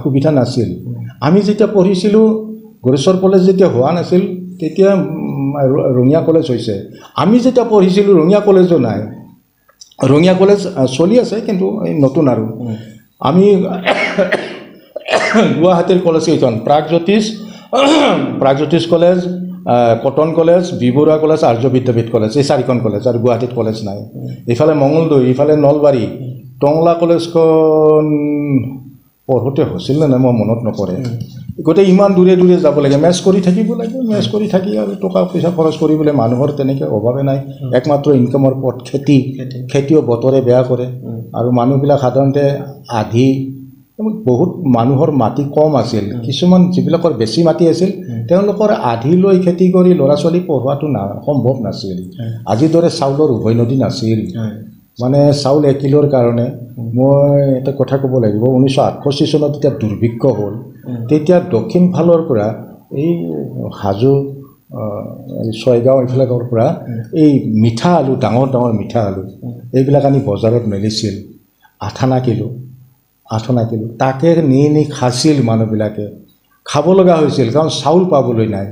সুবিধা নাছিল আমি যেতিয়া পঢ়িছিলোঁ গৰেশ্বৰ কলেজ যেতিয়া হোৱা নাছিল তেতিয়া ৰঙিয়া কলেজ হৈছে আমি যেতিয়া পঢ়িছিলোঁ ৰঙিয়া কলেজো নাই ৰঙিয়া কলেজ চলি আছে কিন্তু নতুন আৰু আমি গুৱাহাটীৰ কলেজ কেইখন Pragjyotish college Cotton college Bibarua college Arya Vidyapeeth college এই চাৰিখন কলেজ আৰু গুৱাহাটীত কলেজ নাই ইফালে মঙলদৈ ইফালে নলবাৰী টংলা কলেজখন পঢ়োতে হৈছিল নে নাই মই মনত নপৰে গোটেই ইমান দূৰে যাব লাগে মেচ কৰি থাকিব লাগে মেচ কৰি থাকি আৰু টকা পইচা খৰচ কৰিবলৈ মানুহৰ তেনেকৈ অভাৱে নাই একমাত্ৰ ইনকামৰ পথ খেতিও বতৰে বেয়া কৰে আৰু মানুহবিলাক সাধাৰণতে আধি বহুত মানুহৰ মাটি কম আছিল কিছুমান যিবিলাকৰ বেছি মাটি আছিল তেওঁলোকৰ আধি লৈ খেতি কৰি ল'ৰা ছোৱালী পঢ়োৱাটো সম্ভৱ নাছিল আজিৰ দৰে চাউলৰ উভৈনদী নাছিল মানে চাউল 1 কিলোৰ কাৰণে মই এটা কথা ক'ব লাগিব 1968 চনত যেতিয়া দুৰ্ভিক্ষ হ'ল তেতিয়া দক্ষিণ ফালৰ পৰা এই হাজো ছয়গাঁও এইফালৰ পৰা এই মিঠা আলু ডাঙৰ মিঠা আলু এইবিলাক আনি বজাৰত মেলিছিল 8 কিলো তাকে নি খাইছিল মানুহবিলাকে খাব লগা হৈছিল কাৰণ চাউল পাবলৈ নাই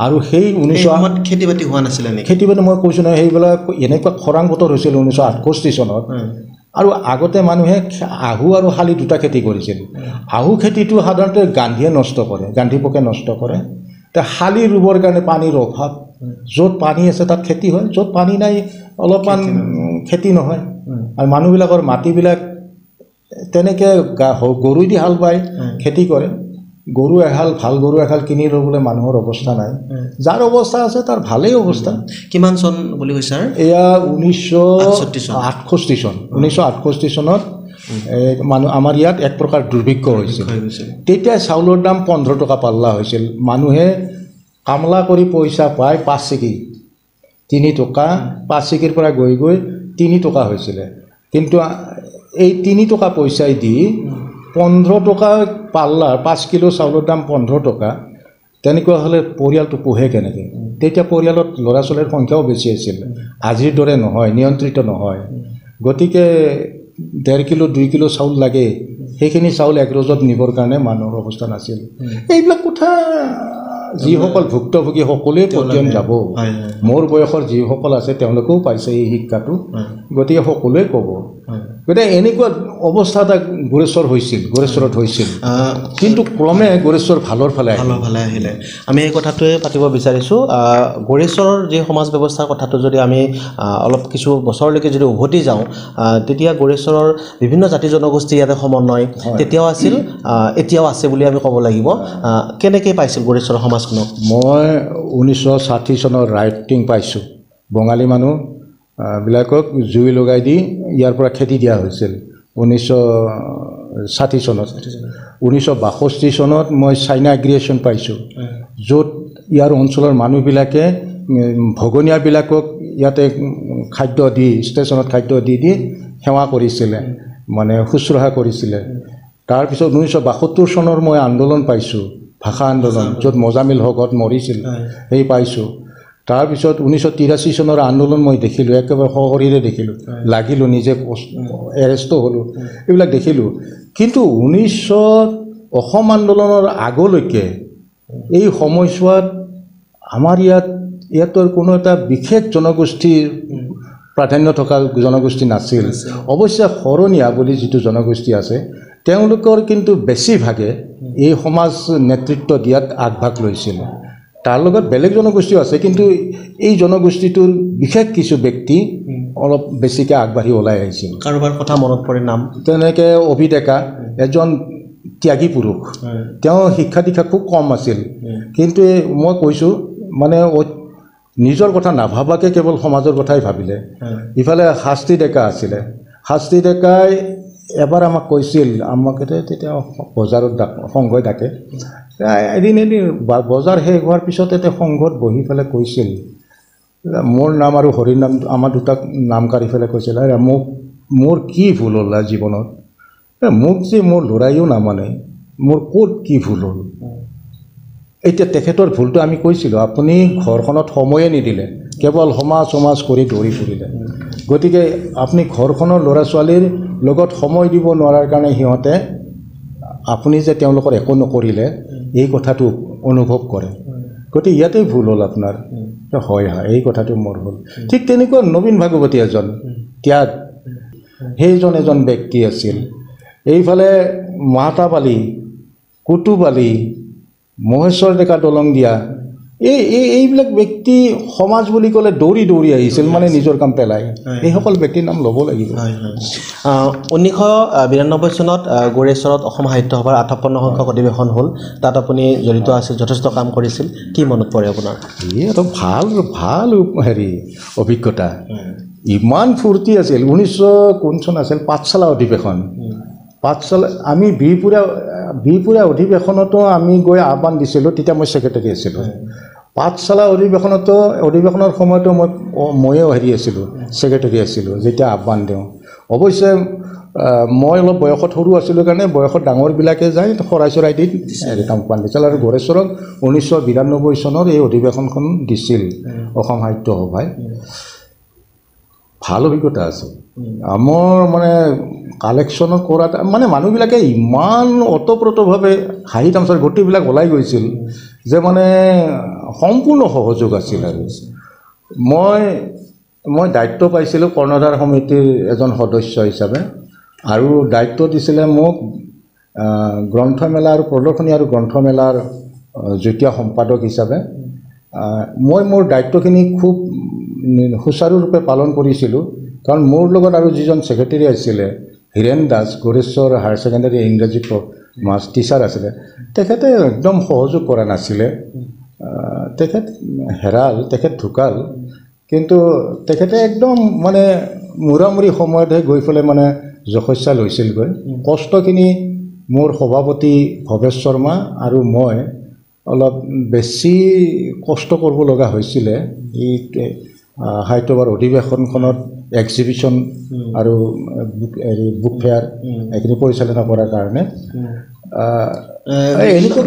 আৰু সেই 19 খেতি বাতি হোৱা নাছিল খেতি বাতি মই কৈছোঁ নহয় সেইবিলাক এনেকুৱা খৰাং বতৰ হৈছিল 1968 চনত আৰু আগতে মানুহে আহু আৰু শালি দুটা খেতি কৰিছিল আহু খেতিটো সাধাৰণতে গান্ধী পোকে নষ্ট কৰে তে শালি ৰুবৰ কাৰণে পানীৰ অভাৱ য'ত পানী আছে তাত খেতি হয় য'ত পানী নাই অলপমান খেতি নহয় আৰু মানুহবিলাকৰ মাটিবিলাক তেনেকৈ গৰু দি হাল বাই খেতি কৰে গৰু এহাল ভাল গৰু এহাল কিনি ল'বলৈ মানুহৰ অৱস্থা নাই যাৰ অৱস্থা আছে তাৰ ভালেই অৱস্থা কিমান চন বুলি কৈছে ছাৰ এয়া 1968 চন 1968 চনত মানুহ আমাৰ ইয়াত এক প্ৰকাৰ দুৰ্ভিক্ষ হৈছিল তেতিয়া চাউলৰ দাম 15 টকা পাল্লা হৈছিল মানুহে কামলা কৰি পইচা পায় 5 চিকি 3 টকা 5 চিকিৰ পৰা গৈ গৈ 3 টকা হৈছিলে কিন্তু এই 3 টকা পইচাই দি 15 টকা পাল্লা 5 কিলো চাউলৰ দাম 15 টকা তেনেকুৱা হ'লে পৰিয়ালটো পোহে কেনেকৈ তেতিয়া পৰিয়ালত ল'ৰা ছোৱালীৰ সংখ্যাও বেছি আছিল আজিৰ দৰে নহয় নিয়ন্ত্ৰিত নহয় গতিকে 1.5 কিলো 2 কিলো চাউল লাগে সেইখিনি চাউল এক ৰজত নিবৰ কাৰণে মানুহৰ অৱস্থা নাছিল এইবিলাক কথা যিসকল ভুক্তভোগী সকলোৱে পৰ্যন্ত যাব মোৰ বয়সৰ যিসকল আছে তেওঁলোকেও পাইছে এই শিক্ষাটো গতিকে সকলোৱে ক'ব গতিকে এনেকুৱা অৱস্থা এটা গোৰেশ্বৰত হৈছিল কিন্তু ক্ৰমে গোৰেশ্বৰ ভালৰ ফালে আহিলে আমি এই কথাটোৱে পাতিব বিচাৰিছোঁ গোৰেশ্বৰৰ যি সমাজ ব্যৱস্থাৰ কথাটো যদি আমি অলপ কিছু বছৰলৈকে যদি উভতি যাওঁ তেতিয়া গোৰেশ্বৰৰ বিভিন্ন জাতি জনগোষ্ঠী ইয়াতে সমন্বয় তেতিয়াও আছিল এতিয়াও আছে বুলি আমি ক'ব লাগিব কেনেকৈ পাইছিল গোৰেশ্বৰৰ সমাজখনক মই 1960 চনৰ ৰাইটিং পাইছোঁ বঙালী মানুহ বিলাকক জুই লগাই দি ইয়াৰ পৰা খেতি দিয়া হৈছিল 1960 চনত 1962 চনত মই চাইনা এগ্ৰিয়েশ্যন পাইছোঁ য'ত ইয়াৰ অঞ্চলৰ মানুহবিলাকে ভগনীয়াবিলাকক ইয়াতে খাদ্য দি ষ্টেচনত খাদ্য দি সেৱা কৰিছিলে মানে শুশ্ৰূষা কৰিছিলে তাৰপিছত 1972 চনৰ মই আন্দোলন পাইছোঁ ভাষা আন্দোলন য'ত মজামিল হকত মৰিছিল সেই পাইছোঁ তাৰপিছত 1983 চনৰ আন্দোলন মই দেখিলোঁ একেবাৰে সশৰীৰে দেখিলোঁ লাগিলোঁ নিজে এৰেষ্টো হ'লোঁ এইবিলাক দেখিলোঁ কিন্তু 1900 অসম আন্দোলনৰ আগলৈকে এই সময়ছোৱাত আমাৰ ইয়াতৰ কোনো এটা বিশেষ জনগোষ্ঠীৰ প্ৰাধান্য থকা জনগোষ্ঠী নাছিল অৱশ্যে শৰণীয়া বুলি যিটো জনগোষ্ঠী আছে তেওঁলোকৰ কিন্তু বেছিভাগে এই সমাজ নেতৃত্ব দিয়াত আগভাগ লৈছিল তাৰ লগত বেলেগ জনগোষ্ঠীও আছে কিন্তু এই জনগোষ্ঠীটোৰ বিশেষ কিছু ব্যক্তি অলপ বেছিকৈ আগবাঢ়ি ওলাই আহিছিল কাৰোবাৰ কথা মনত পৰে নাম তেনেকৈ অভিডেকা এজন ত্যাগী পুৰুষ তেওঁ শিক্ষা দীক্ষা খুব কম আছিল কিন্তু মই কৈছোঁ মানে নিজৰ কথা নাভাবাকৈ কেৱল সমাজৰ কথাই ভাবিলে ইফালে শাস্তি ডেকা আছিলে শাস্তি ডেকাই এবাৰ আমাক কৈছিল আমাকে তেতিয়া বজাৰত সংঘই ডাকে এদিন বজাৰ শেষ হোৱাৰ পিছত এতিয়া সংঘত বহি পেলাই কৈছিল মোৰ নাম আৰু হৰিৰ নাম আমাৰ দুটাক নাম কাঢ়ি পেলাই কৈছিল মোৰ কি ভুল হ'ল জীৱনত মোক যে মোৰ ল'ৰাইও নামানে মোৰ ক'ত কি ভুল হ'ল এতিয়া তেখেতৰ ভুলটো আমি কৈছিলোঁ আপুনি ঘৰখনত সময়ে নিদিলে কেৱল সমাজ কৰি দৌৰি ফুৰিলে গতিকে আপুনি ঘৰখনৰ ল'ৰা ছোৱালীৰ লগত সময় দিব নোৱাৰাৰ কাৰণে সিহঁতে আপুনি যে তেওঁলোকৰ একো নকৰিলে এই কথাটো অনুভৱ কৰে গতিকে ইয়াতেই ভুল হ'ল আপোনাৰ হয় এই কথাটো মোৰ হ'ল ঠিক তেনেকুৱা নবীন ভাগৱতী এজন ত্যাগ সেইজন এজন ব্যক্তি আছিল এইফালে মাতাবালি কুটুবালি মহেশ্বৰ ডেকা দলং দিয়া এইবিলাক ব্যক্তি সমাজ বুলি ক'লে দৌৰি আহিছিল মানে নিজৰ কাম পেলাই এইসকল ব্যক্তিৰ নাম ল'ব লাগিব 1992 চনত গোৰেশ্বৰত অসম সাহিত্য সভাৰ 58 সংখ্যক অধিৱেশন হ'ল তাত আপুনি জড়িত আছিল যথেষ্ট কাম কৰিছিল কি মনত পৰে আপোনাৰ এইটো ভাল অভিজ্ঞতা ইমান ফূৰ্তি আছিল 1900 কোন চন আছিল পাঠশালা অধিৱেশন পাঠশালা আমি বিপুৰা অধিৱেশনতো আমি গৈ আহ্বান দিছিলোঁ তেতিয়া মই ছেক্ৰেটাৰী আছিলোঁ পাঠশালা অধিৱেশনৰ সময়তো ময়ো আছিলোঁ ছেক্ৰেটাৰী আছিলোঁ যেতিয়া আহ্বান দিওঁ অৱশ্যে মই অলপ বয়সত সৰু আছিলোঁ কাৰণে বয়সত ডাঙৰবিলাকে যায় শৰাই চৰাই দি আহ্বান দিছিল আৰু গোৰেশ্বৰক 1992 চনৰ এই অধিৱেশনখন দিছিল অসম সাহিত্য সভাই ভাল অভিজ্ঞতা আছে আমাৰ মানে কালেকশ্যন কৰাত মানে মানুহবিলাকে ইমান ওতপ্ৰোতভাৱে হাঁহি তামচাৰ গোটেইবিলাক ওলাই গৈছিল যে মানে সম্পূৰ্ণ সহযোগ আছিল আৰু মই দায়িত্ব পাইছিলোঁ কৰ্ণধাৰ সমিতিৰ এজন সদস্য হিচাপে আৰু দায়িত্ব দিছিলে মোক গ্ৰন্থমেলা আৰু প্ৰদৰ্শনী আৰু গ্ৰন্থমেলাৰ যুটীয়া সম্পাদক হিচাপে মই মোৰ দায়িত্বখিনি খুব সুচাৰুৰূপে পালন কৰিছিলোঁ কাৰণ মোৰ লগত আৰু যিজন ছেক্ৰেটাৰী আছিলে হীৰেণ দাস গৌৰেশ্বৰ হায়াৰ ছেকেণ্ডেৰী ইংৰাজী মাছ টিচাৰ আছিলে তেখেতে একদম সহযোগ কৰা নাছিলে তেখেত হেৰাল তেখেত ঢুকাল কিন্তু তেখেতে একদম মানে মূৰামূৰি সময়তহে গৈ পেলাই মানে যশস্যা লৈছিলগৈ কষ্টখিনি মোৰ সভাপতি ভৱেশ শৰ্মা আৰু মই অলপ বেছি কষ্ট কৰিব লগা হৈছিলে এই সাহিত্যসভাৰ অধিৱেশনখনত এক্সিবিশ্যন আৰু বুক ফেয়াৰ এইখিনি পৰিচালনা কৰাৰ কাৰণে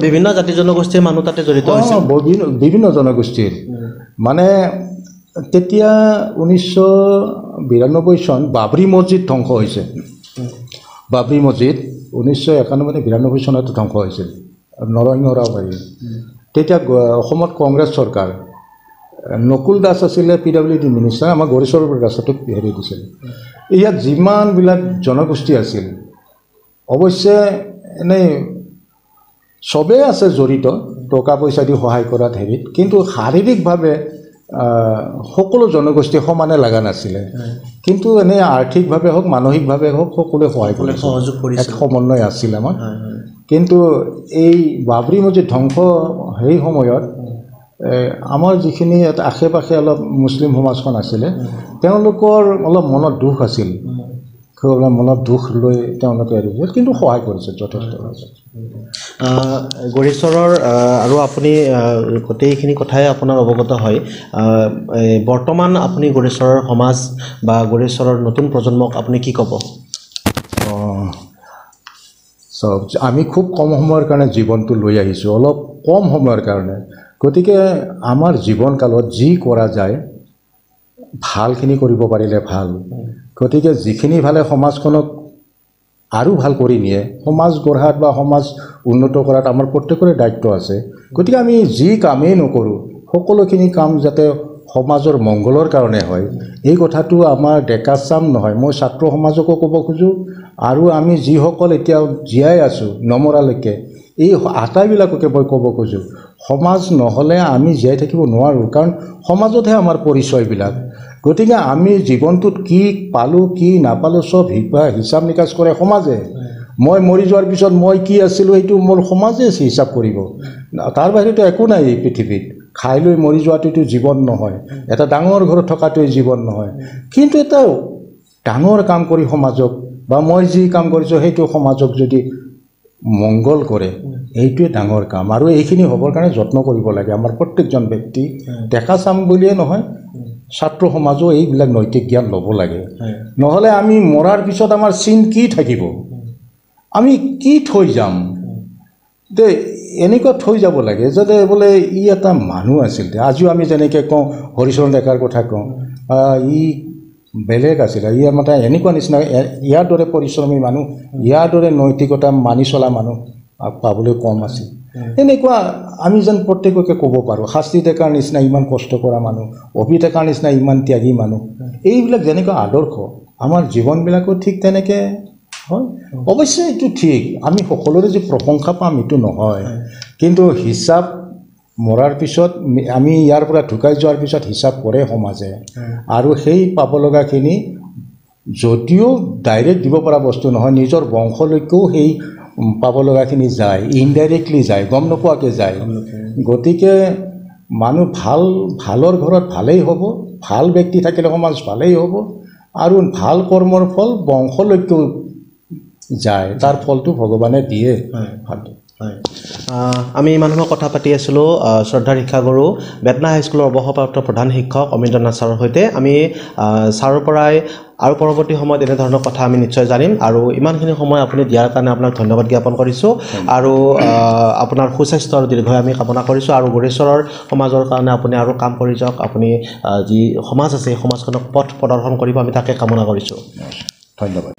বিভিন্ন জাতি জনগোষ্ঠীৰ মানুহ তাতে জড়িত হৈছে বিভিন্ন জনগোষ্ঠীৰ মানে তেতিয়া 1992 চন বাবৰি মছজিদ ধ্বংস হৈছে বাবৰি মছজিদ 1991-92 চনত ধ্বংস হৈছিল নৰসিংহৰাওবাৰী তেতিয়া অসমত কংগ্ৰেছ চৰকাৰ নকুল দাস আছিলে PWD মিনিষ্টাৰ আমাৰ গৌৰেশ্বৰ ৰাস্তাটোক হেৰি দিছিল ইয়াত যিমানবিলাক জনগোষ্ঠী আছিল অৱশ্যে এনেই চবেই আছে জড়িত টকা পইচা দি সহায় কৰাত হেৰিত কিন্তু শাৰীৰিকভাৱে সকলো জনগোষ্ঠী সমানে লগা নাছিলে কিন্তু এনেই আৰ্থিকভাৱে হওক মানসিকভাৱে হওক সকলোৱে সহায় কৰিছিল সহযোগ কৰিছিল এক সমন্বয় আছিল আমাৰ কিন্তু এই বাবৰি মছজিদ ধ্বংস সেই সময়ত আমাৰ যিখিনি আশে পাশে অলপ মুছলিম সমাজখন আছিলে তেওঁলোকৰ অলপ মনত দুখ আছিল মনত দুখ লৈ তেওঁলোকে এৰিছিল কিন্তু সহায় কৰিছে যথেষ্ট গৌৰেশ্বৰৰ আৰু আপুনি গোটেইখিনি কথাই আপোনাৰ অৱগত হয় বৰ্তমান আপুনি গৌৰেশ্বৰৰ সমাজ বা গৌৰেশ্বৰৰ নতুন প্ৰজন্মক আপুনি কি ক'ব চব আমি খুব কম সময়ৰ কাৰণে জীৱনটো লৈ আহিছোঁ অলপ কম সময়ৰ কাৰণে গতিকে আমাৰ জীৱনকালত যি কৰা যায় ভালখিনি কৰিব পাৰিলে ভাল গতিকে যিখিনি ভালে সমাজখনক আৰু ভাল কৰি নিয়ে সমাজ গঢ়াত বা সমাজ উন্নত কৰাত আমাৰ প্ৰত্যেকৰে দায়িত্ব আছে গতিকে আমি যি কামেই নকৰোঁ সকলোখিনি কাম যাতে সমাজৰ মংগলৰ কাৰণে হয় এই কথাটো আমাৰ ডেকাচাম নহয় মই ছাত্ৰ সমাজকো ক'ব খোজোঁ আৰু আমি যিসকল এতিয়া জীয়াই আছোঁ নমৰালৈকে এই আটাইবিলাককে মই ক'ব খোজোঁ সমাজ নহ'লে আমি জীয়াই থাকিব নোৱাৰোঁ কাৰণ সমাজতহে আমাৰ পৰিচয়বিলাক গতিকে আমি জীৱনটোত কি পালোঁ কি নাপালোঁ চব হিচাপ নিকাচ কৰে সমাজে মই মৰি যোৱাৰ পিছত মই কি আছিলোঁ এইটো মোৰ সমাজে হিচাপ কৰিব তাৰ বাহিৰেতো একো নাই এই পৃথিৱীত খাই লৈ মৰি যোৱাটোতো জীৱন নহয় এটা ডাঙৰ ঘৰত থকাটোৱে জীৱন নহয় কিন্তু এটা ডাঙৰ কাম কৰি সমাজক বা মই যি কাম কৰিছোঁ সেইটো সমাজক যদি মংগল কৰে এইটোৱে ডাঙৰ কাম আৰু এইখিনি হ'বৰ কাৰণে যত্ন কৰিব লাগে আমাৰ প্ৰত্যেকজন ব্যক্তি ডেকা চাম বুলিয়ে নহয় ছাত্ৰ সমাজো এইবিলাক নৈতিক জ্ঞান ল'ব লাগে নহ'লে আমি মৰাৰ পিছত আমাৰ চিন কি থাকিব আমি কি থৈ যাম দে এনেকুৱা থৈ যাব লাগে যাতে বোলে ই এটা মানুহ আছিল আজিও আমি যেনেকৈ কওঁ হৰিচৰণ ডেকাৰ কথা কওঁ ই বেলেগ আছিলে ই আমাৰ এনেকুৱা নিচিনা ইয়াৰ দৰে পৰিশ্ৰমী মানুহ ইয়াৰ দৰে নৈতিকতা মানি চলা মানুহ পাবলৈ কম আছিল এনেকুৱা আমি যেন প্ৰত্যেককে ক'ব পাৰোঁ শাস্তি ডেকাৰ নিচিনা ইমান কষ্ট কৰা মানুহ অভি ডেকাৰ নিচিনা ইমান ত্যাগী মানুহ এইবিলাক যেনেকুৱা আদৰ্শ আমাৰ জীৱনবিলাকো ঠিক তেনেকৈ হয় অৱশ্যে এইটো ঠিক আমি সকলোৰে যে প্ৰশংসা পাম এইটো নহয় কিন্তু হিচাপ মৰাৰ পিছত আমি ইয়াৰ পৰা ঢুকাই যোৱাৰ পিছত হিচাপ কৰে সমাজে আৰু সেই পাব লগাখিনি যদিও ডাইৰেক্ট দিব পৰা বস্তু নহয় নিজৰ বংশলৈকেও সেই পাব লগাখিনি যায় ইনডাইৰেক্টলি যায় গম নোপোৱাকৈ যায় গতিকে মানুহ ভালৰ ঘৰত ভালেই হ'ব ভাল ব্যক্তি থাকিলে সমাজ ভালেই হ'ব আৰু ভাল কৰ্মৰ ফল বংশলৈকেও যায় তাৰ ফলটো ভগৱানে দিয়ে আমি ইমান সময় কথা পাতি আছিলোঁ শ্ৰদ্ধাৰ শিক্ষাগুৰু বেতনা হাইস্কুলৰ অৱসৰপ্ৰাপ্ত প্ৰধান শিক্ষক অমীন্দ্ৰ নাথ ছাৰৰ সৈতে আমি ছাৰৰ পৰাই আৰু পৰৱৰ্তী সময়ত এনেধৰণৰ কথা আমি নিশ্চয় জানিম আৰু ইমানখিনি সময় আপুনি দিয়াৰ কাৰণে আপোনাক ধন্যবাদ জ্ঞাপন কৰিছোঁ আৰু আপোনাৰ সুস্বাস্থ্য আৰু দীৰ্ঘায়ু আমি কামনা কৰিছোঁ আৰু গৌৰেশ্বৰৰ সমাজৰ কাৰণে আপুনি আৰু কাম কৰি যাওক আপুনি যি সমাজ আছে সেই সমাজখনক পথ প্ৰদৰ্শন কৰিব আমি তাকে কামনা কৰিছোঁ ধন্যবাদ